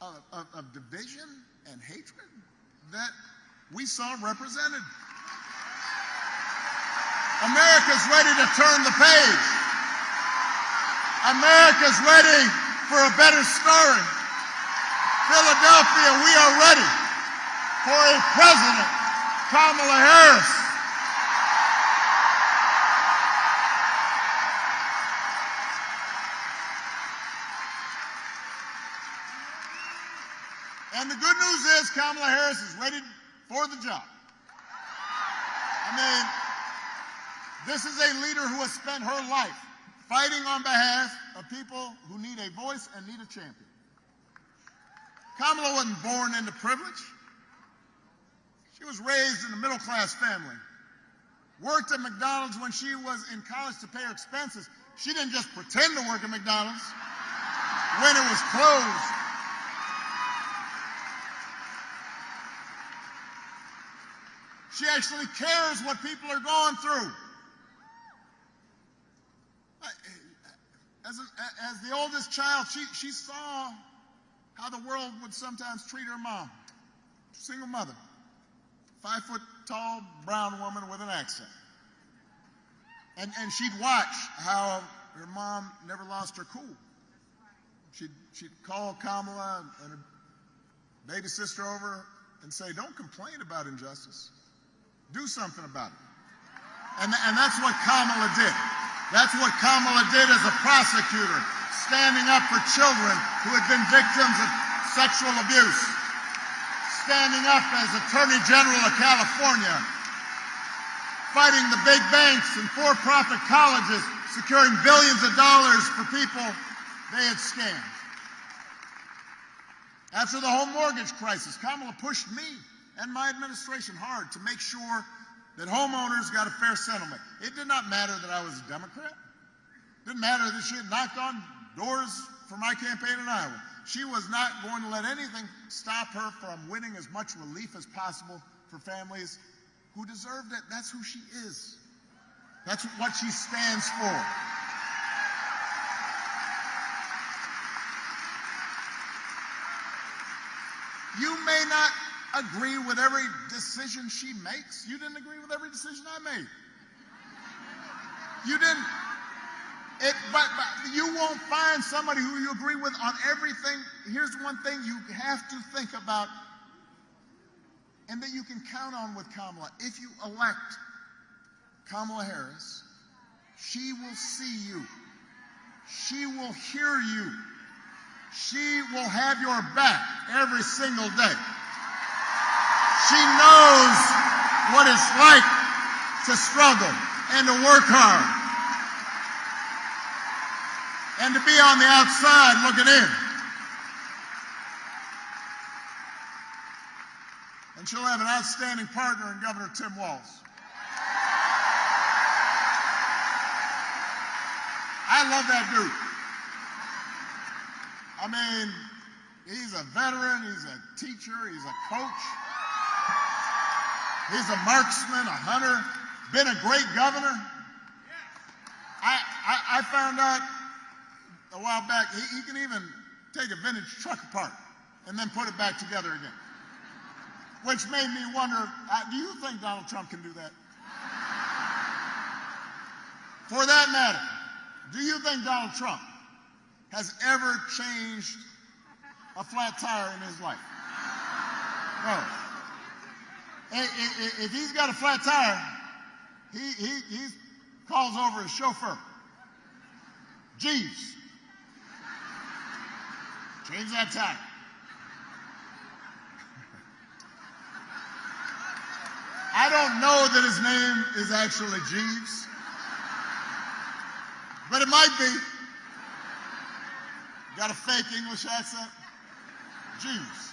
of division and hatred that we saw represented. America's ready to turn the page. America's ready for a better story. Philadelphia, we are ready for a president, Kamala Harris. And the good news is Kamala Harris is ready for the job. I mean, this is a leader who has spent her life fighting on behalf of people who need a voice and need a champion. Kamala wasn't born into privilege. She was raised in a middle-class family. Worked at McDonald's when she was in college to pay her expenses. She didn't just pretend to work at McDonald's when it was closed. She actually cares what people are going through. As the oldest child, she saw how the world would sometimes treat her mom. Single mother, 5-foot-tall brown woman with an accent. And she'd watch how her mom never lost her cool. She'd call Kamala and her baby sister over and say, don't complain about injustice. Do something about it. And that's what Kamala did. That's what Kamala did as a prosecutor, standing up for children who had been victims of sexual abuse, standing up as Attorney General of California, fighting the big banks and for-profit colleges, securing billions of dollars for people they had scammed. After the home mortgage crisis, Kamala pushed me and my administration hard to make sure that homeowners got a fair settlement. It did not matter that I was a Democrat. It didn't matter that she had knocked on doors for my campaign in Iowa. She was not going to let anything stop her from winning as much relief as possible for families who deserved it. That's who she is. That's what she stands for. You may not agree with every decision she makes. You didn't agree with every decision I made. You didn't. But you won't find somebody who you agree with on everything. Here's one thing you have to think about and that you can count on with Kamala. If you elect Kamala Harris, she will see you. She will hear you. She will have your back every single day. She knows what it's like to struggle and to work hard and to be on the outside looking in. And she'll have an outstanding partner in Governor Tim Walz. I love that dude. I mean, he's a veteran, he's a teacher, he's a coach. He's a marksman, a hunter, been a great governor. I found out a while back, he can even take a vintage truck apart and then put it back together again. Which made me wonder, do you think Donald Trump can do that? For that matter, do you think Donald Trump has ever changed a flat tire in his life? No. If he's got a flat tire, he calls over his chauffeur. Jeeves, change that tire. I don't know that his name is actually Jeeves, but it might be. Got a fake English accent? Jeeves.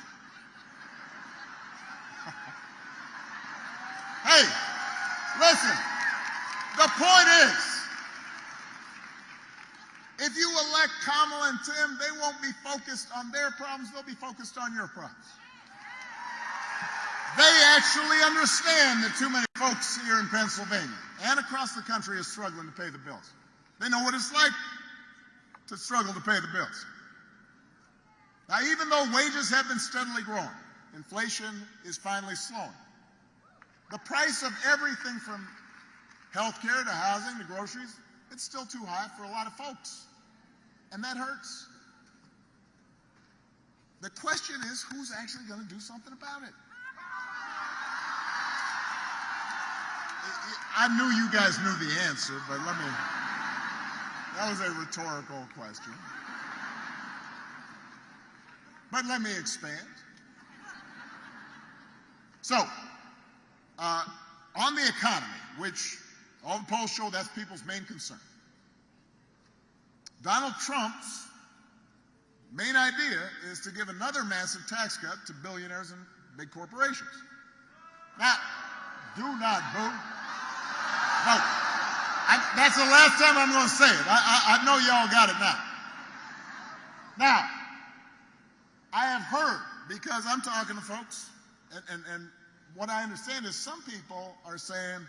Hey, listen, the point is, if you elect Kamala and Tim, they won't be focused on their problems, they'll be focused on your problems. They actually understand that too many folks here in Pennsylvania and across the country are struggling to pay the bills. They know what it's like to struggle to pay the bills. Now, even though wages have been steadily growing, inflation is finally slowing. The price of everything from health care to housing to groceries, it's still too high for a lot of folks. And that hurts. The question is, who's actually going to do something about it? I knew you guys knew the answer, but that was a rhetorical question. But let me expand. So, on the economy, which all the polls show that's people's main concern, Donald Trump's main idea is to give another massive tax cut to billionaires and big corporations. Now, do not boo. No, that's the last time I'm going to say it. I know y'all got it now. Now, I have heard, because I'm talking to folks, and what I understand is some people are saying,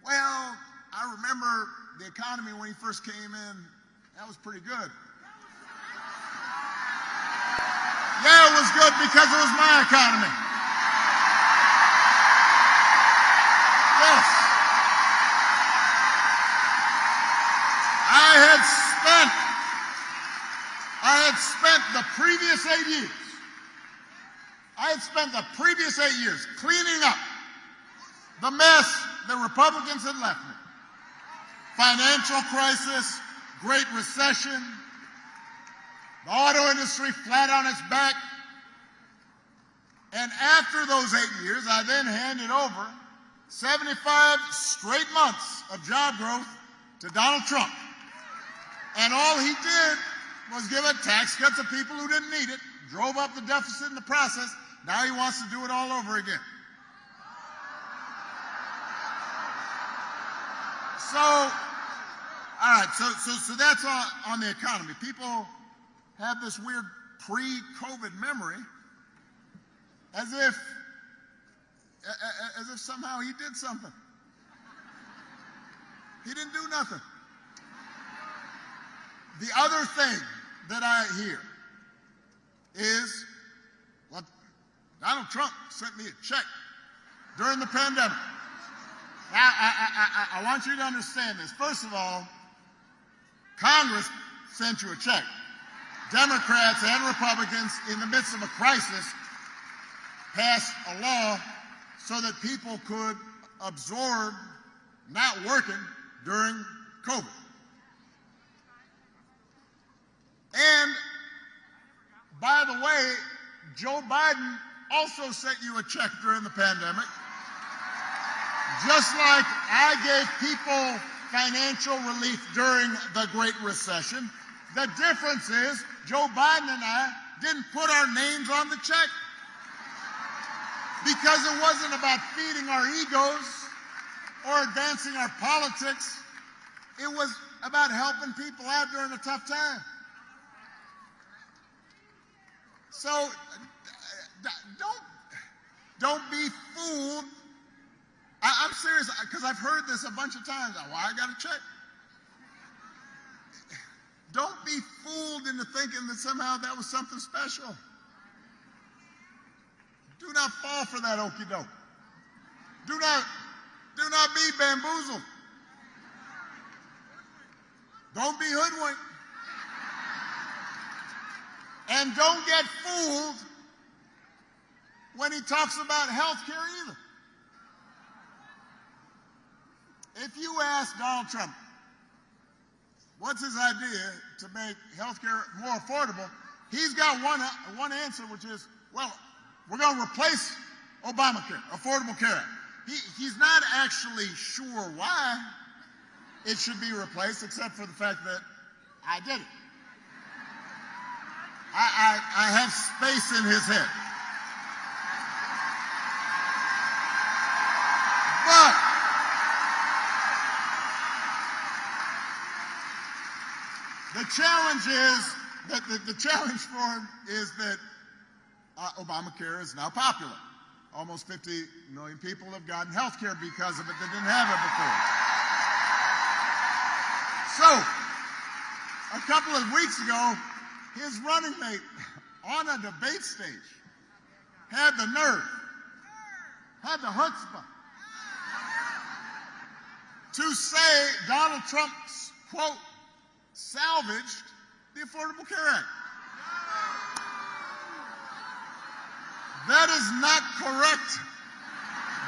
well, I remember the economy when he first came in, that was pretty good. Yeah, it was good because it was my economy. Yes. I had spent the previous 8 years. I had spent the previous 8 years cleaning up the mess the Republicans had left me. Financial crisis, Great Recession, the auto industry flat on its back. And after those 8 years, I then handed over 75 straight months of job growth to Donald Trump. And all he did was give a tax cut to people who didn't need it, drove up the deficit in the process. Now he wants to do it all over again. So, all right, so that's on the economy. People have this weird pre-COVID memory as if somehow he did something. He didn't do nothing. The other thing that I hear is, well, Donald Trump sent me a check during the pandemic. Now, I want you to understand this. First of all, Congress sent you a check. Democrats and Republicans, in the midst of a crisis, passed a law so that people could absorb not working during COVID. And by the way, Joe Biden also sent you a check during the pandemic. Just like I gave people financial relief during the Great Recession, the difference is Joe Biden and I didn't put our names on the check because it wasn't about feeding our egos or advancing our politics. It was about helping people out during a tough time. So don't be fooled. I'm serious, because I've heard this a bunch of times. Well, I got a check. Don't be fooled into thinking that somehow that was something special. Do not fall for that okie doke. Do not be bamboozled. Don't be hoodwinked. And don't get fooled when he talks about health care either. If you ask Donald Trump, what's his idea to make health care more affordable, he's got one answer, which is, well, we're going to replace Obamacare, Affordable Care Act. He's not actually sure why it should be replaced, except for the fact that I did it. I have space in his head. But the challenge is that the challenge for him is that Obamacare is now popular. Almost 50 million people have gotten health care because of it that didn't have it before. So, a couple of weeks ago, his running mate on a debate stage had the nerve, had the chutzpah to say Donald Trump's, quote, salvaged the Affordable Care Act. That is not correct.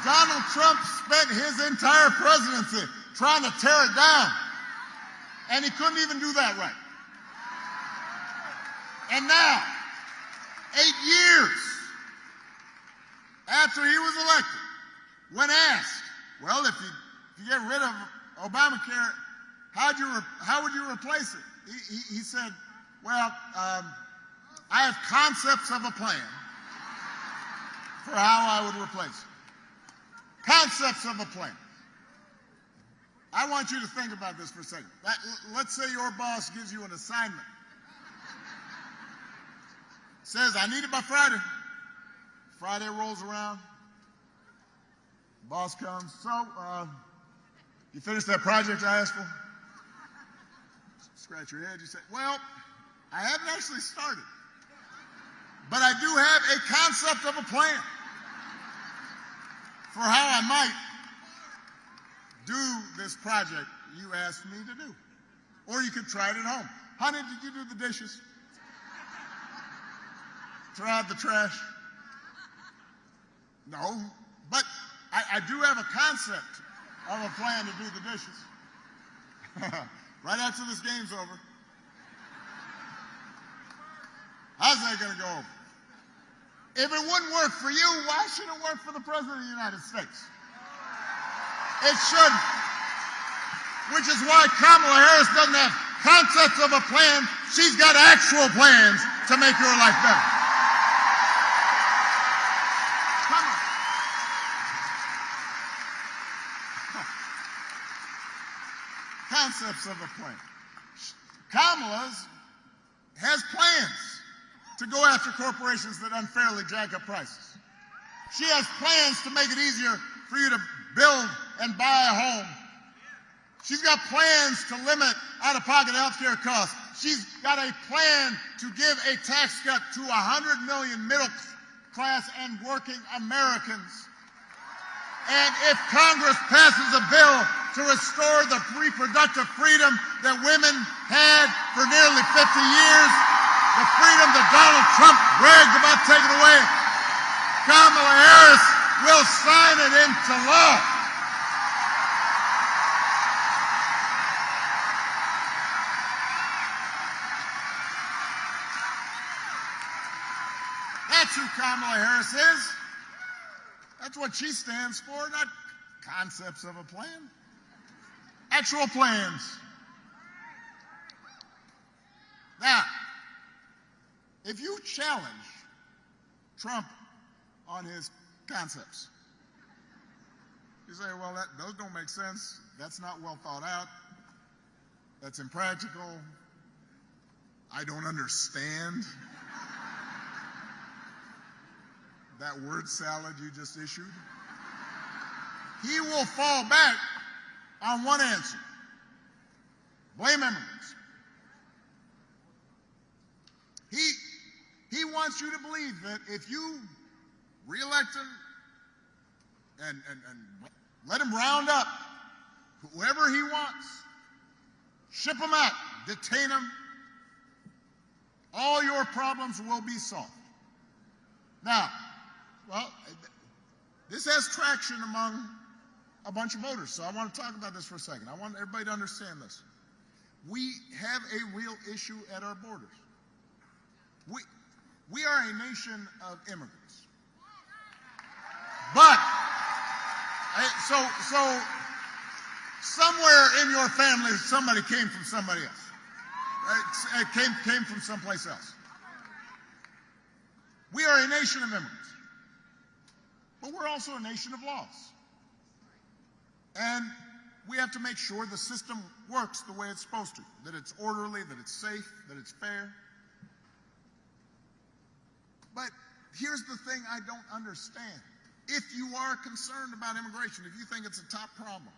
Donald Trump spent his entire presidency trying to tear it down, and he couldn't even do that right. And now, 8 years after he was elected, when asked, well, if you get rid of Obamacare, how would you replace it? He said, well, I have concepts of a plan for how I would replace it. Concepts of a plan. I want you to think about this for a second. Let's say your boss gives you an assignment. Says, I need it by Friday. Friday rolls around. Boss comes. So, you finished that project I asked for? Scratch your head. You say, well, I haven't actually started. But I do have a concept of a plan for how I might do this project you asked me to do. Or you could try it at home. Honey, did you do the dishes? Throw out the trash? No, but I do have a concept of a plan to do the dishes. Right after this game's over. How's that going to go over? If it wouldn't work for you, why should it work for the President of the United States? It shouldn't. Which is why Kamala Harris doesn't have concepts of a plan. She's got actual plans to make your life better. Come on. Concepts of a plan. Kamala has plans to go after corporations that unfairly jack up prices. She has plans to make it easier for you to build and buy a home. She's got plans to limit out-of-pocket health care costs. She's got a plan to give a tax cut to 100 million middle-class and working Americans. And if Congress passes a bill to restore the reproductive freedom that women had for nearly 50 years, the freedom that Donald Trump bragged about taking away, Kamala Harris will sign it into law. That's who Kamala Harris is. That's what she stands for, not concepts of a plan. Actual plans. Now, if you challenge Trump on his concepts, you say, well, those don't make sense. That's not well thought out. That's impractical. I don't understand that word salad you just issued. He will fall back on one answer. Blame immigrants. He wants you to believe that if you reelect him and let him round up whoever he wants, ship him out, detain him, all your problems will be solved. Now, well, this has traction among a bunch of voters, so I want to talk about this for a second. I want everybody to understand this. We have a real issue at our borders. We are a nation of immigrants. But, so somewhere in your family, somebody came from somebody else. Right? It came from someplace else. We are a nation of immigrants. But we're also a nation of laws. And we have to make sure the system works the way it's supposed to, that it's orderly, that it's safe, that it's fair. But here's the thing I don't understand. If you are concerned about immigration, if you think it's a top problem,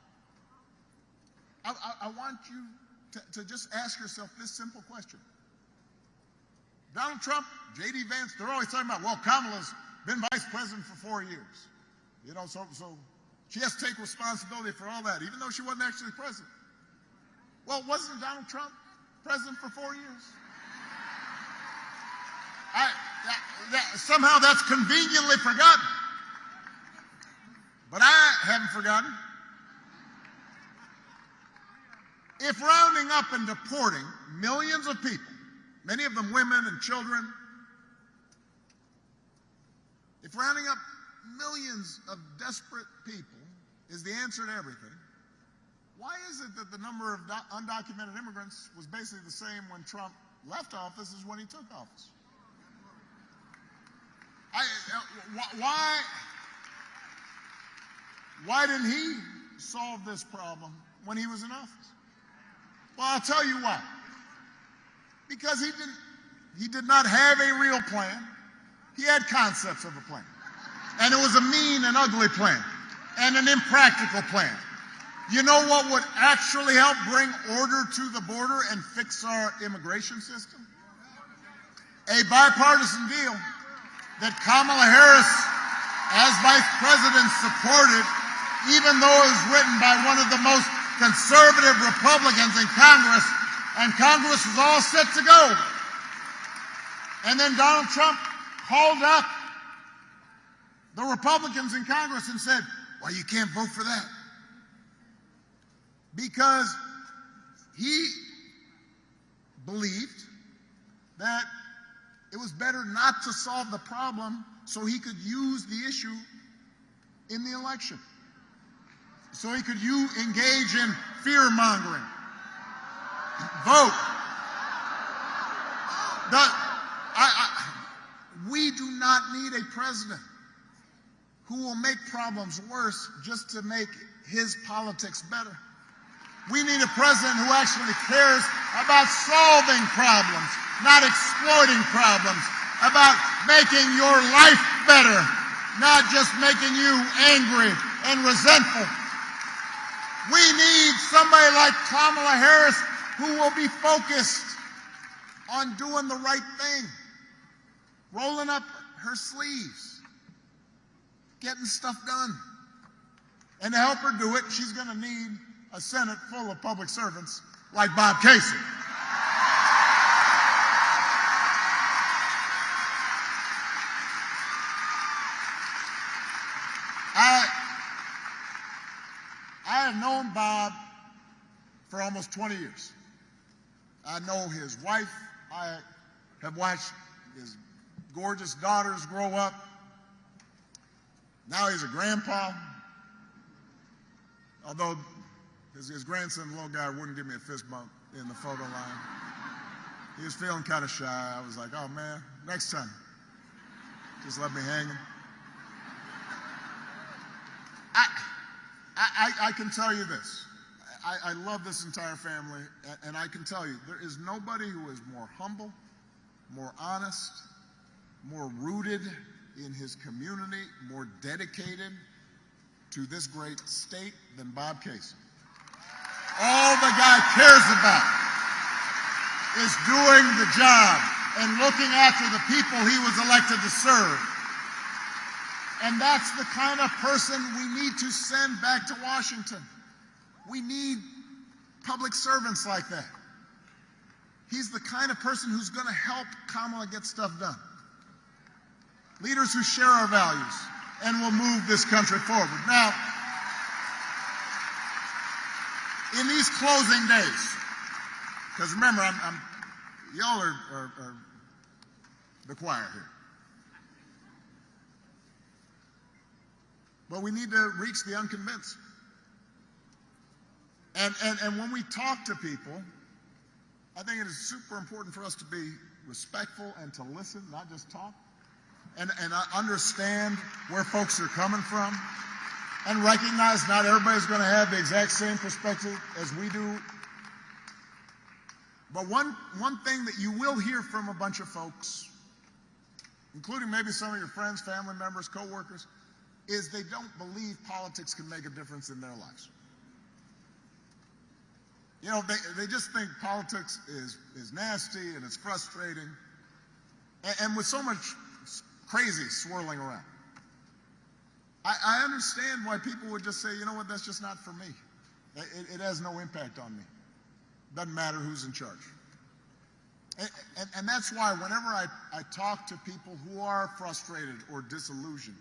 I want you to just ask yourself this simple question. Donald Trump, J.D. Vance, they're always talking about, well, Kamala's been vice president for 4 years. You know, so she has to take responsibility for all that, even though she wasn't actually president. Well, wasn't Donald Trump president for 4 years? Somehow that's conveniently forgotten. But I haven't forgotten. If rounding up and deporting millions of people, many of them women and children, if rounding up millions of desperate people is the answer to everything, why is it that the number of undocumented immigrants was basically the same when Trump left office as when he took office? Why didn't he solve this problem when he was in office? Well, I'll tell you why. Because he did not have a real plan. He had concepts of a plan. And it was a mean and ugly plan and an impractical plan. You know what would actually help bring order to the border and fix our immigration system? A bipartisan deal that Kamala Harris, as vice president, supported, even though it was written by one of the most conservative Republicans in Congress, and Congress was all set to go. And then Donald Trump called up the Republicans in Congress and said, well, you can't vote for that. Because he believed that it was better not to solve the problem so he could use the issue in the election. So he could engage in fear-mongering. Vote. We do not need a president who will make problems worse just to make his politics better. We need a president who actually cares about solving problems, not exploiting problems, about making your life better, not just making you angry and resentful. We need somebody like Kamala Harris who will be focused on doing the right thing, rolling up her sleeves, getting stuff done. And to help her do it, she's going to need a Senate full of public servants like Bob Casey. I have known Bob for almost 20 years. I know his wife. I have watched his gorgeous daughters grow up. Now he's a grandpa. Although his grandson, the little guy, wouldn't give me a fist bump in the photo line. He was feeling kind of shy. I was like, oh man, next time, just let me hang. I can tell you this. I love this entire family, and I can tell you, there is nobody who is more humble, more honest, more rooted in his community, more dedicated to this great state than Bob Casey. All the guy cares about is doing the job and looking after the people he was elected to serve. And that's the kind of person we need to send back to Washington. We need public servants like that. He's the kind of person who's going to help Kamala get stuff done. Leaders who share our values and will move this country forward. Now, in these closing days, because remember, y'all are the choir here. But we need to reach the unconvinced. And when we talk to people, I think it is super important for us to be respectful and to listen, not just talk, and understand where folks are coming from, and recognize not everybody's going to have the exact same perspective as we do. But one thing that you will hear from a bunch of folks, including maybe some of your friends, family members, coworkers, is they don't believe politics can make a difference in their lives. You know, they just think politics is nasty and it's frustrating, and with so much crazy swirling around. I understand why people would just say, you know what, that's just not for me. It has no impact on me. Doesn't matter who's in charge. And that's why whenever I talk to people who are frustrated or disillusioned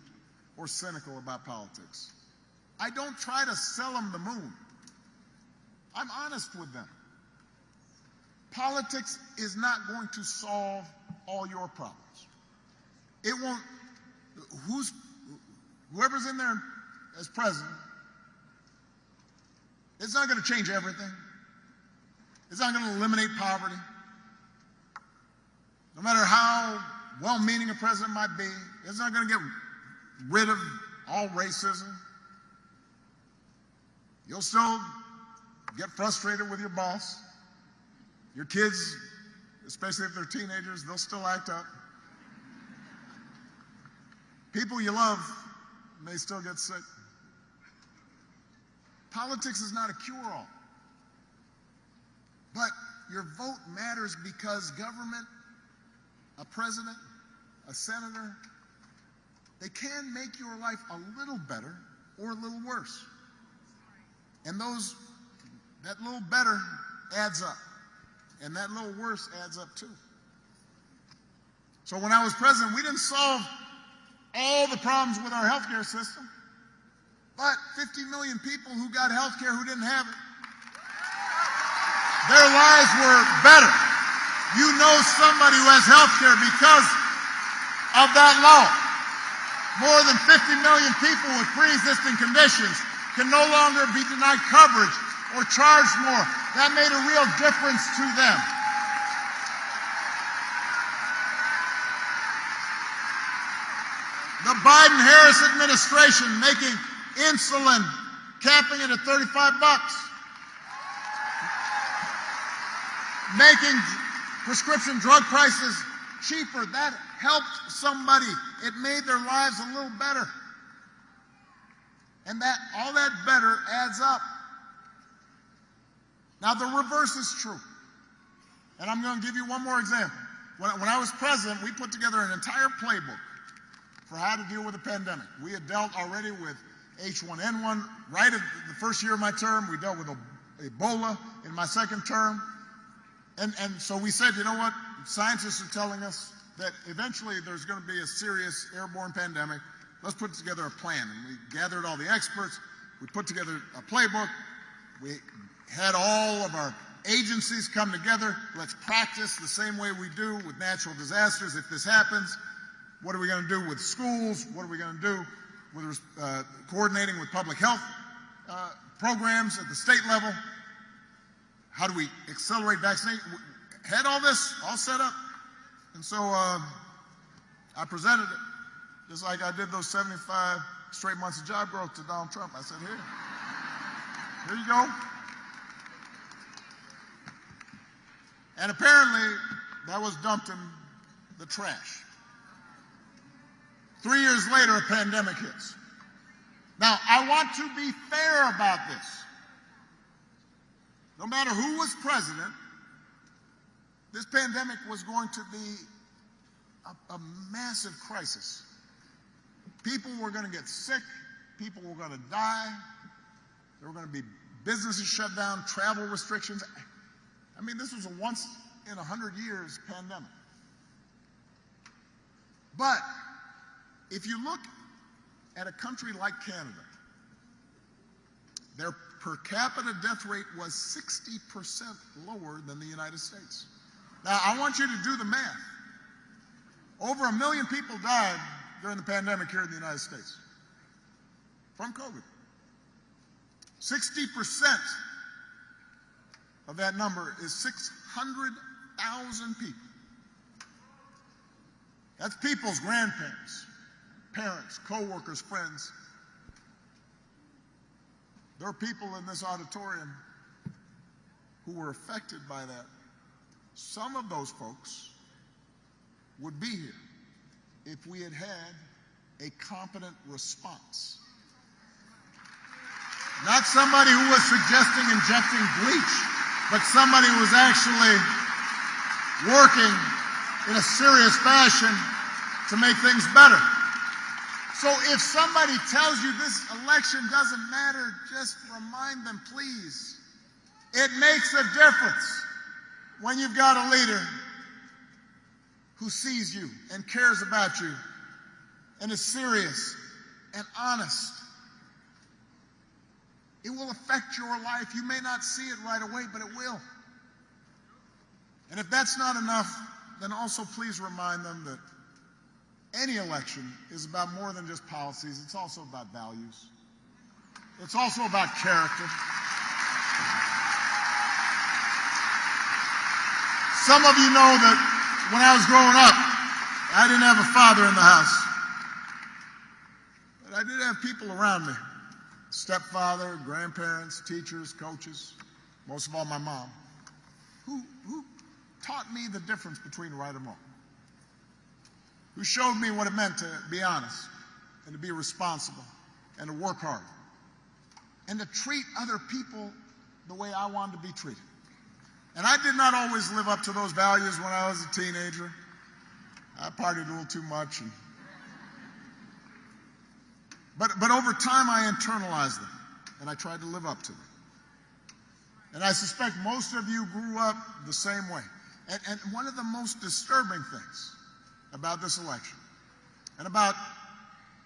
or cynical about politics, I don't try to sell them the moon. I'm honest with them. Politics is not going to solve all your problems. It won't. Whoever's in there as president, it's not going to change everything. It's not going to eliminate poverty. No matter how well-meaning a president might be, it's not going to get rid of all racism. You'll still get frustrated with your boss. Your kids, especially if they're teenagers, they'll still act up. People you love may still get sick. Politics is not a cure-all. But your vote matters because government, a president, a senator, they can make your life a little better or a little worse. And that little better adds up. And that little worse adds up too. So when I was president, we didn't solve all the problems with our healthcare system, but 50 million people who got healthcare who didn't have it, their lives were better. You know somebody who has healthcare because of that law. More than 50 million people with pre-existing conditions can no longer be denied coverage or charged more. That made a real difference to them. The Biden-Harris administration making insulin, capping it at $35, making prescription drug prices cheaper. That helped somebody. It made their lives a little better. And all that better adds up. Now, the reverse is true. And I'm going to give you one more example. When I was president, we put together an entire playbook for how to deal with the pandemic. We had dealt already with H1N1 right at the first year of my term. We dealt with Ebola in my second term. And so we said, you know what? Scientists are telling us that eventually there's going to be a serious airborne pandemic. Let's put together a plan. And we gathered all the experts. We put together a playbook. We had all of our agencies come together. Let's practice the same way we do with natural disasters if this happens. What are we going to do with schools? What are we going to do with coordinating with public health programs at the state level? How do we accelerate vaccination? Had all this all set up. And so I presented it just like I did those 75 straight months of job growth to Donald Trump. I said, here you go. And apparently that was dumped in the trash. 3 years later, a pandemic hits. Now, I want to be fair about this. No matter who was president, this pandemic was going to be a massive crisis. People were going to get sick. People were going to die. There were going to be businesses shut down, travel restrictions. I mean, this was a once in 100 years pandemic. But if you look at a country like Canada, their per capita death rate was 60% lower than the United States. Now, I want you to do the math. Over 1 million people died during the pandemic here in the United States from COVID. 60% of that number is 600,000 people. That's people's grandparents, parents, co-workers, friends. There are people in this auditorium who were affected by that. Some of those folks would be here if we had had a competent response. Not somebody who was suggesting injecting bleach, but somebody who was actually working in a serious fashion to make things better. So if somebody tells you this election doesn't matter, just remind them, please. It makes a difference when you've got a leader who sees you and cares about you and is serious and honest. It will affect your life. You may not see it right away, but it will. And if that's not enough, then also please remind them that any election is about more than just policies. It's also about values. It's also about character. Some of you know that when I was growing up, I didn't have a father in the house. But I did have people around me. Stepfather, grandparents, teachers, coaches, most of all my mom, who taught me the difference between right and wrong, who showed me what it meant to be honest and to be responsible and to work hard and to treat other people the way I wanted to be treated. And I did not always live up to those values when I was a teenager. I partied a little too much. But over time, I internalized them, and I tried to live up to them. And I suspect most of you grew up the same way. And one of the most disturbing things about this election and about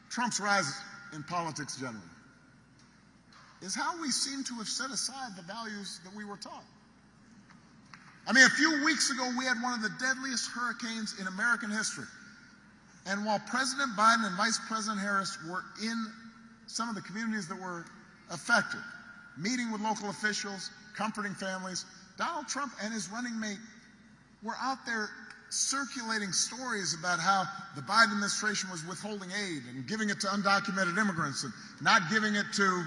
Trump's rise in politics generally is how we seem to have set aside the values that we were taught. I mean, a few weeks ago, we had one of the deadliest hurricanes in American history. And while President Biden and Vice President Harris were in some of the communities that were affected, meeting with local officials, comforting families, Donald Trump and his running mate were out there circulating stories about how the Biden administration was withholding aid and giving it to undocumented immigrants and not giving it to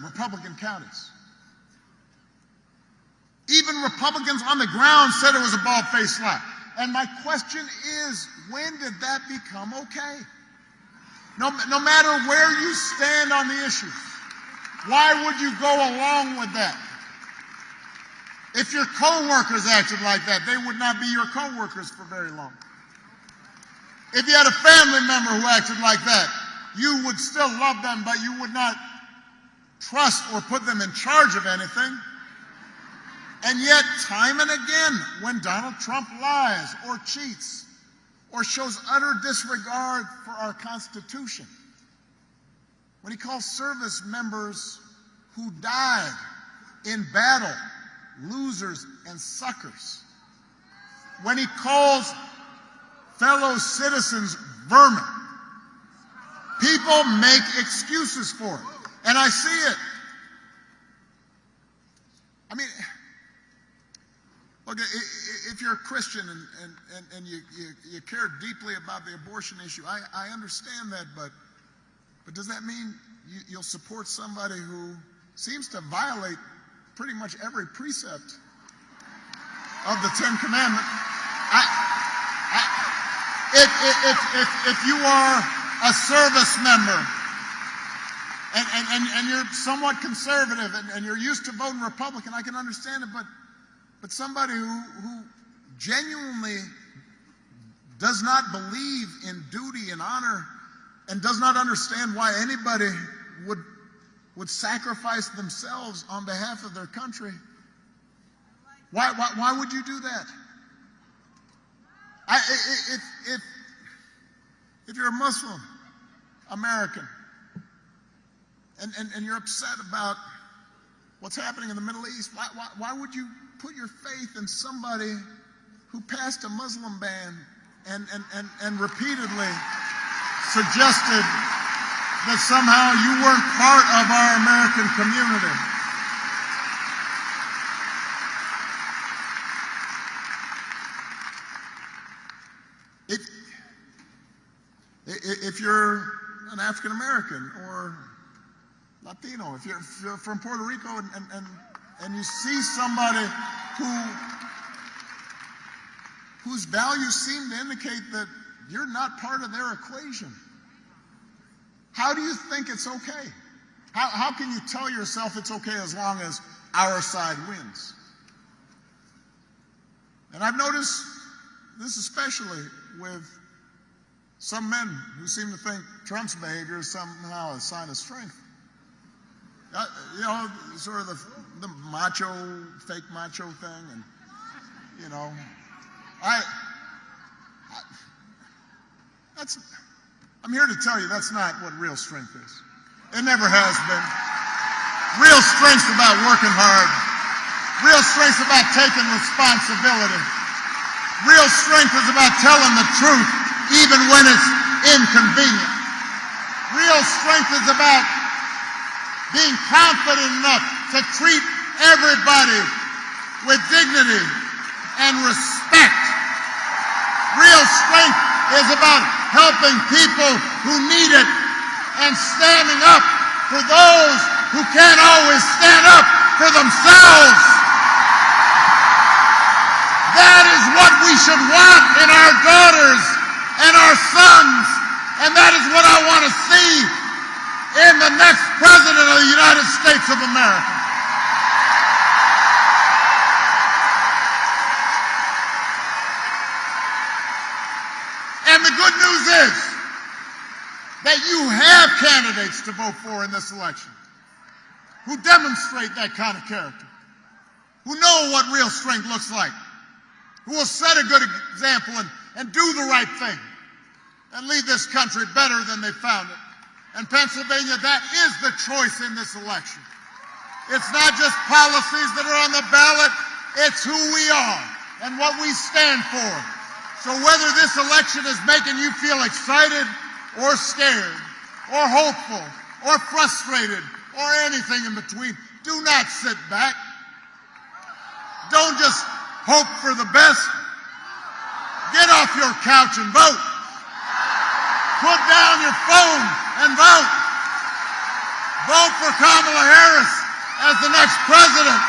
Republican counties. Even Republicans on the ground said it was a bald-faced lie. And my question is, when did that become okay? No matter where you stand on the issues, why would you go along with that? If your co-workers acted like that, they would not be your co-workers for very long. If you had a family member who acted like that, you would still love them, but you would not trust or put them in charge of anything. And yet, time and again, when Donald Trump lies or cheats or shows utter disregard for our Constitution, when he calls service members who died in battle losers and suckers, when he calls fellow citizens vermin. People make excuses for it, and I see it. I mean, look, if you're a Christian and you care deeply about the abortion issue, I understand that, but does that mean you'll support somebody who seems to violate pretty much every precept of the Ten Commandments? If you are a service member and you're somewhat conservative and you're used to voting Republican, I can understand it, but somebody who genuinely does not believe in duty and honor and does not understand why anybody would sacrifice themselves on behalf of their country, why would you do that? If you're a Muslim American and you're upset about what's happening in the Middle East, why would you put your faith in somebody who passed a Muslim ban and repeatedly suggested that somehow you weren't part of our American community? If you're an African American or Latino, if you're from Puerto Rico and you see somebody whose values seem to indicate that you're not part of their equation, how do you think it's okay? How can you tell yourself it's okay as long as our side wins? And I've noticed this especially with some men who seem to think Trump's behavior is somehow a sign of strength. You know, sort of the macho, fake macho thing. And, you know, I'm here to tell you that's not what real strength is. It never has been. Real strength's about working hard. Real strength's about taking responsibility. Real strength is about telling the truth even when it's inconvenient. Real strength is about being confident enough to treat everybody with dignity and respect. Real strength is about helping people who need it and standing up for those who can't always stand up for themselves. That is what we should want in our daughters and our sons, and that is what I want to see in the next president of the United States of America. And the good news is that you have candidates to vote for in this election who demonstrate that kind of character, who know what real strength looks like, who will set a good example and do the right thing and leave this country better than they found it. And Pennsylvania, that is the choice in this election. It's not just policies that are on the ballot, it's who we are and what we stand for. So whether this election is making you feel excited or scared or hopeful or frustrated or anything in between, do not sit back. Don't just hope for the best. Get off your couch and vote. Put down your phone and vote. Vote for Kamala Harris as the next president.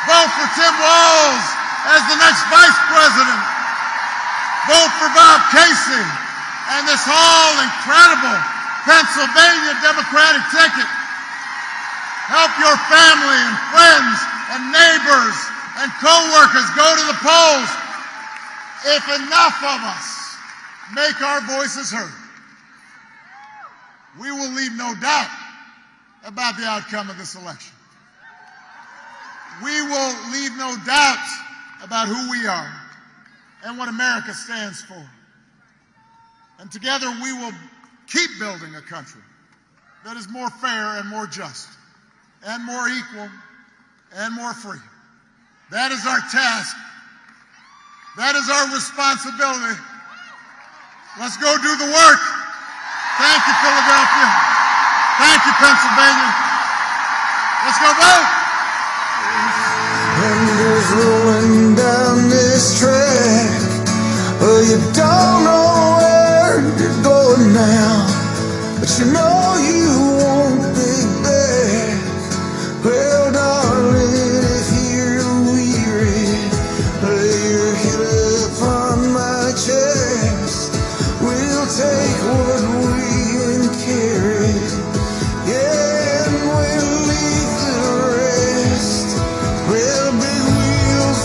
Vote for Tim Walz as the next vice president. Vote for Bob Casey and this whole incredible Pennsylvania Democratic ticket. Help your family and friends and neighbors and co-workers go to the polls. If enough of us make our voices heard, we will leave no doubt about the outcome of this election. We will leave no doubt about who we are and what America stands for. And together we will keep building a country that is more fair and more just and more equal and more free. That is our task. That is our responsibility. Let's go do the work. Thank you, Philadelphia. Thank you, Pennsylvania. Let's go vote. Windows rolling down this track. Well, you don't know where you're going now, but you know you won't be back. Well, darling, if you're weary, lay your head upon my chest. We'll take what we can carry, yeah, and we'll leave the rest. Well, big wheels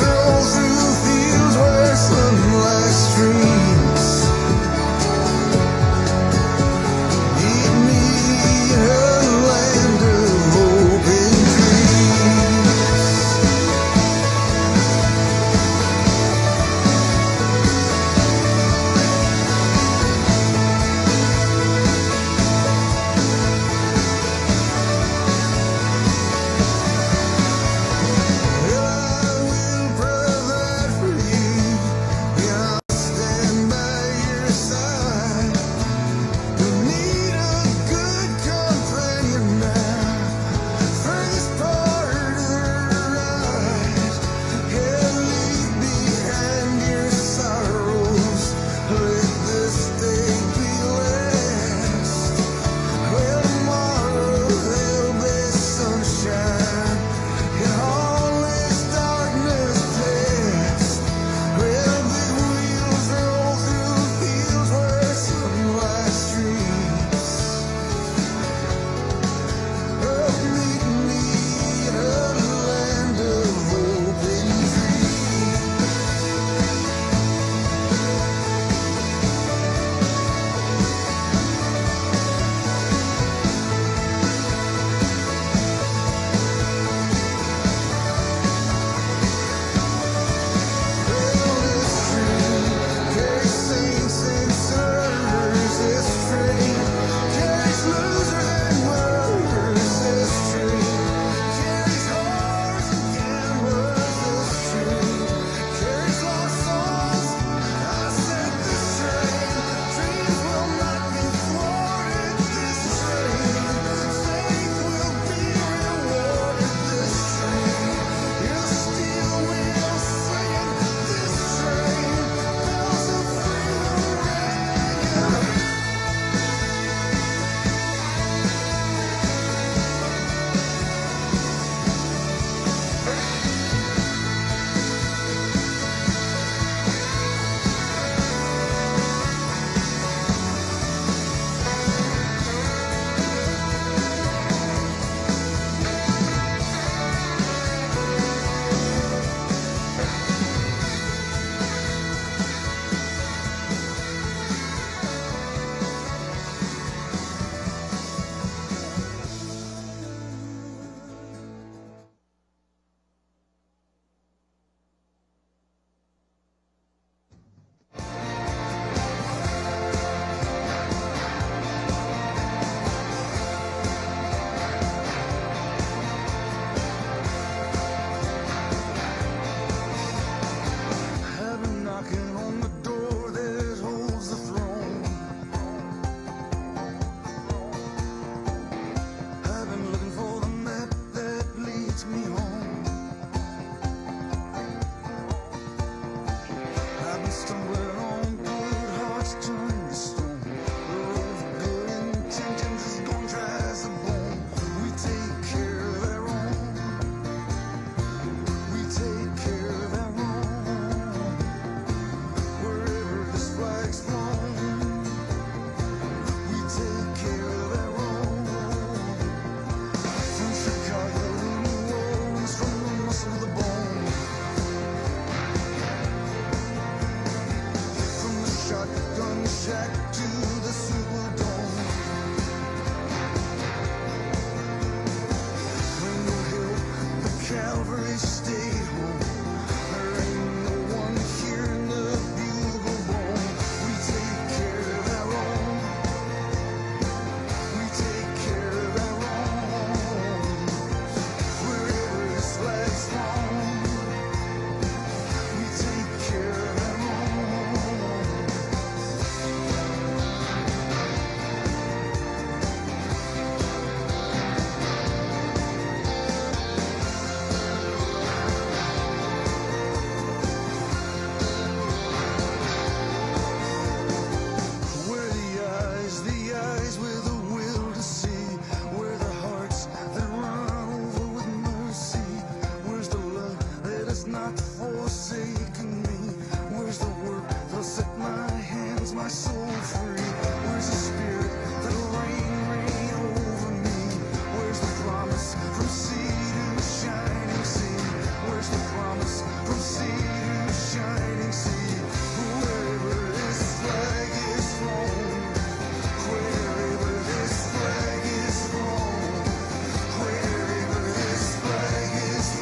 free? Where's the spirit?